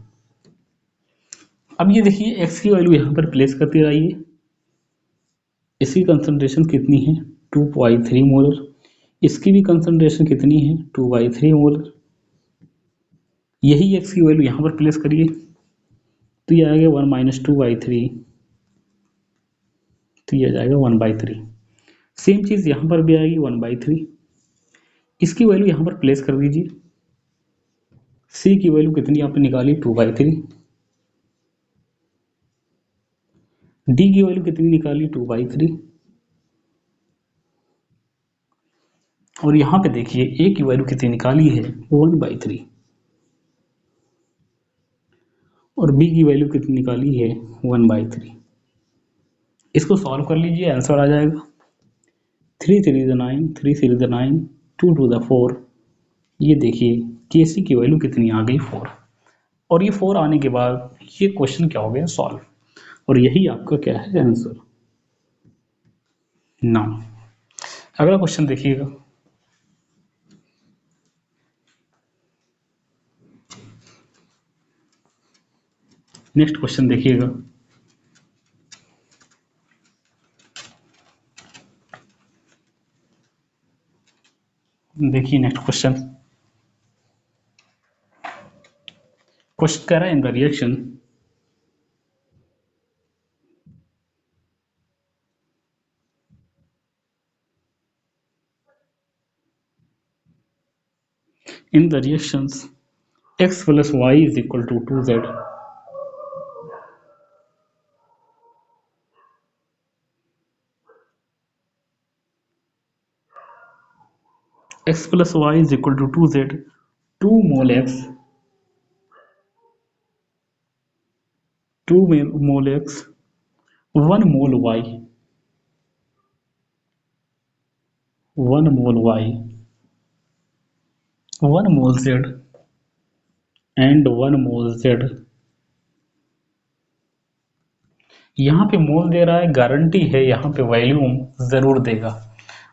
A: अब ये देखिए x की वैल्यू यहाँ पर प्लेस करते रहिए, इसकी कंसंट्रेशन कितनी है 2/3 मोलर, इसकी भी कंसंट्रेशन कितनी है 2/3 मोलर, यही x की वैल्यू यहाँ पर प्लेस करिए, तो ये आएगा 1 - 2/3, तो ये आ जाएगा 1/3। सेम चीज़ यहाँ पर भी आएगी 1/3, इसकी वैल्यू यहाँ पर प्लेस कर दीजिए, c की वैल्यू कितनी आपने निकाली 2/3, d की वैल्यू कितनी निकाली 2/3, और यहाँ पे देखिए a की वैल्यू कितनी निकाली है 1/3, और b की वैल्यू कितनी निकाली है 1/3। इसको सॉल्व कर लीजिए, आंसर आ जाएगा 3 3 is 9, 3 3 is 9, 2 2 is 4। ये देखिए Kc की वैल्यू कितनी आ गई 4, और ये 4 आने के बाद ये क्वेश्चन क्या हो गया सॉल्व, और यही आपका क्या है आंसर। नाउ अगला क्वेश्चन देखिएगा, नेक्स्ट क्वेश्चन देखिएगा, देखिए नेक्स्ट क्वेश्चन, क्वेश्चन कह रहा है in the reaction in the reactions x plus y is equal to 2z, x plus y is equal to 2z, 2 mole x, 2 mole x, 1 mole y, 1 mole y, 1 mole z and 1 mole z। यहाँ पे मोल दे रहा है, guarantee है यहाँ पे volume जरूर देगा।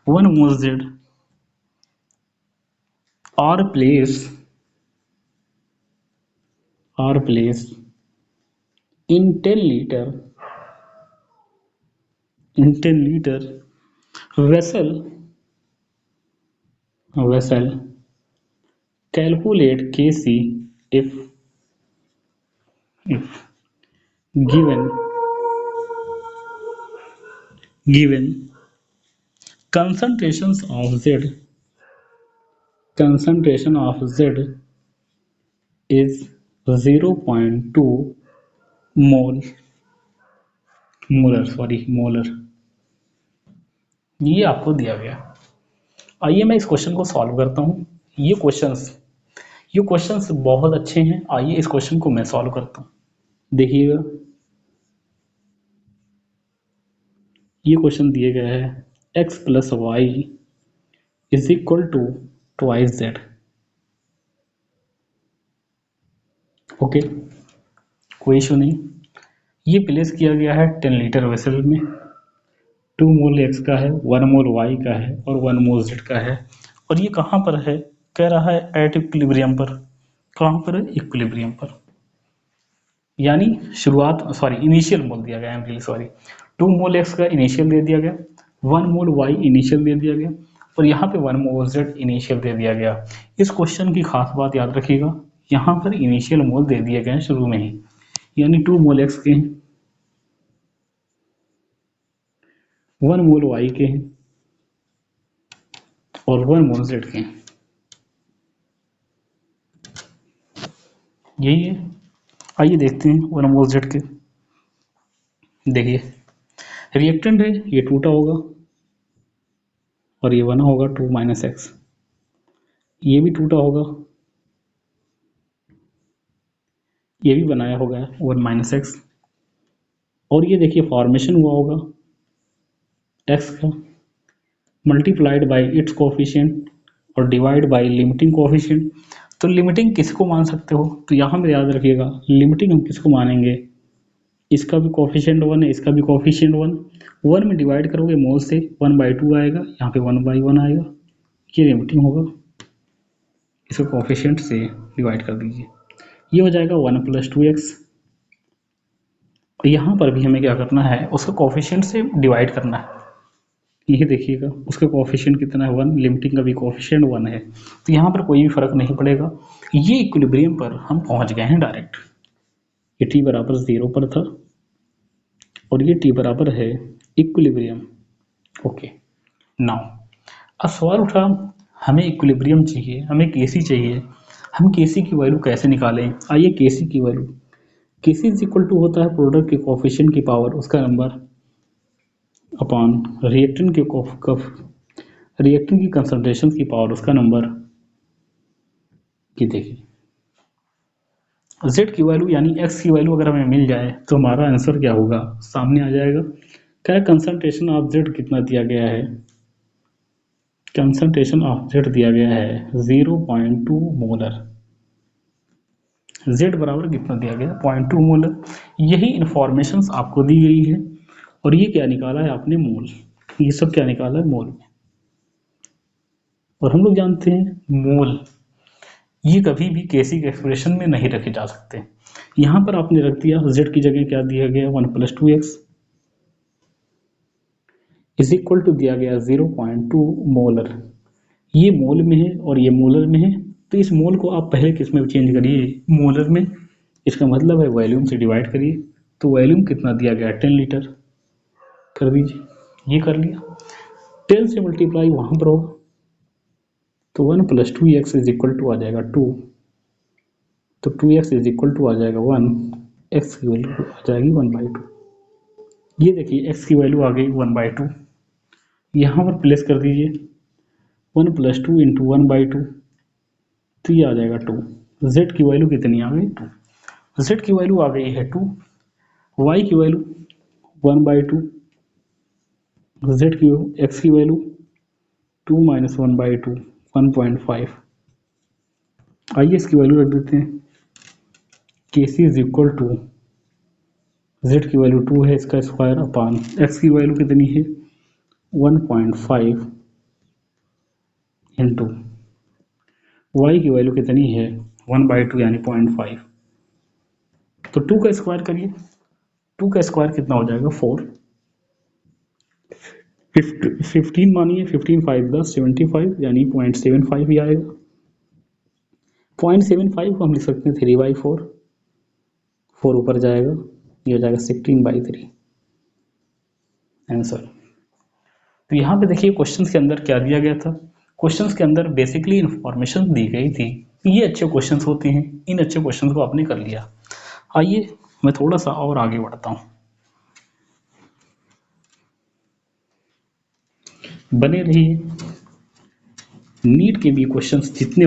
A: 1 mole z are place in 10 लीटर vessel calculate Kc if given concentration of Z is 0.2 molar. ये आपको दिया गया। आइए मैं इस क्वेश्चन को सॉल्व करता हूँ। ये क्वेश्चंस बहुत अच्छे हैं। आइए इस क्वेश्चन को मैं सॉल्व करता हूँ। देखिएगा ये क्वेश्चन दिए गए है x plus Y is equal to twice Z. Okay, कोई इशू नहीं। ये प्लेस किया गया है 10 लीटर वेसल में। 2 मोल x का है, 1 मोल y का है और 1 मोल z का है। और ये कहाँ पर है? कह रहा है एट इक्विलिब्रियम पर। कहाँ पर है? इक्विलिब्रियम पर। यानी इनिशियल मोल दिया गया है। 2 मोल x का इनिशियल दे दिया गया, 1 मोल y इनिशियल दे दिया गया और यहाँ पे 1 मोल z इनिशियल दे दिया गया। इस क्वेश्चन की खास बात याद रखिएगा, यहाँ पर इनिशियल मोल दे दिए गए शुरू में ही, यानी 2 मोल x के हैं, 1 मोल y के हैं और 1 मोल z के हैं। यही है। आइए देखते हैं 1 मोल जेड के। देखिए रिएक्टेंट है, ये टूटा होगा और ये बना होगा 2 माइनस एक्स, ये भी टूटा होगा, ये भी बनाया होगा 1 माइनस एक्स, और ये देखिए फॉर्मेशन हुआ होगा एक्स का मल्टीप्लाइड बाय इट्स कोफिशिएंट और डिवाइड बाय लिमिटिंग कोफिशिएंट। तो लिमिटिंग किसको मान सकते हो, तो यहाँ में याद रखिएगा लिमिटिंग हम किसको मानेंगे, इसका भी कोफिशिएंट 1 है, इसका भी कोफिशिएंट 1 में डिवाइड करोगे मोल से 1/2 आएगा, यहाँ पे 1/1 आएगा, ये लिमिटिंग होगा, इसको कोफिशिएंट से डिवाइड कर दीजिए, ये हो जाएगा 1 + 2x। यहाँ पर भी हमें क्या करना है, उसका कोफिशिएंट से डिवाइड करना है, ये देखिएगा उसका कोफिशिएंट कितना है 1, लिमिटिंग का भी कोफिशिएंट 1 है, तो यहाँ पर कोई भी फर्क नहीं पड़ेगा, ये इक्विलिब्रियम पर हम पहुंच गए हैं डायरेक्ट। ये t बराबर 0 पर था और ये t बराबर है इक्विलिब्रियम। ओके, नाउ अब सवाल उठा हमें इक्विलिब्रियम चाहिए, हमें केसी चाहिए, हम केसी की वैल्यू कैसे निकालें। आइए केसी की value, KC is equal to होता है प्रोडक्ट के कोफिशिएंट की पावर उसका नंबर अपॉन रिएक्टेंट के रिएक्टेंट की कंसंट्रेशन की पावर उसका नंबर। कि देखिए z की वैल्यू यानी x की वैल्यू अगर हमें मिल जाए तो हमारा आंसर क्या होगा, सामने आ जाएगा। क्या कंसंट्रेशन ऑफ z कितना दिया गया है, कंसंट्रेशन ऑफ z दिया गया है 0.2 मोलर, z बराबर कितना दिया गया 0.2 मोलर, यही इंफॉर्मेशन आपको दी गई है और ये क्या निकाला है आपने मोल, ये सब क्या निकाला है मोल में। और हम लोग जानते हैं मोल ये कभी भी केसी के एक्सप्रेशन में नहीं रखे जा सकते। यहाँ पर आपने रख दिया z की जगह क्या दिया गया 1 + 2x इज इक्वल टू दिया गया 0.2 मोलर, ये मोल में है और ये मोलर में है, तो इस मोल को आप पहले किस में चेंज करिए, मोलर में, इसका मतलब है वॉल्यूम से डिवाइड करिए, तो वॉल्यूम कितना दिया गया 10 लीटर, कर दीजिए, ये कर लिया, 10 से मल्टीप्लाई वहाँ पर होगा तो 1 + 2x इज इक्वल टू आ जाएगा 2, तो 2x इज इक्वल टू आ जाएगा 1, x की वैल्यू आ जाएगी 1/2। ये देखिए x की वैल्यू आ गई 1/2, यहाँ पर प्लेस कर दीजिए 1 + 2 × 1/2, तो ये आ जाएगा 2। z की वैल्यू कितनी आ गई 2, z की वैल्यू आ गई है 2, y की वैल्यू 1/2, z की x की वैल्यू 2 - 1/2 1.5। आइए इसकी वैल्यू रख देते हैं, Kc is equal to z की वैल्यू 2 है, इसका स्क्वायर अपॉन x की वैल्यू कितनी है 1.5 इंटू y की वैल्यू कितनी है 1/2 यानी 0.5, तो 2 का स्क्वायर करिए, 2 का स्क्वायर कितना हो जाएगा 4, 15 मानिए, 15 5 10 75 यानी 0.75 ही आएगा। 0.75 को हम लिख सकते हैं 3/4, 4 ऊपर जाएगा, ये हो जाएगा 16/3 आंसर। तो यहाँ पे देखिए क्वेश्चंस के अंदर क्या दिया गया था, क्वेश्चंस के अंदर बेसिकली इंफॉर्मेशन दी गई थी, ये अच्छे क्वेश्चंस होते हैं, इन अच्छे क्वेश्चंस को आपने कर लिया। आइए मैं थोड़ा सा और आगे बढ़ता हूँ, बने रहिए, नीट के भी क्वेश्चंस जितने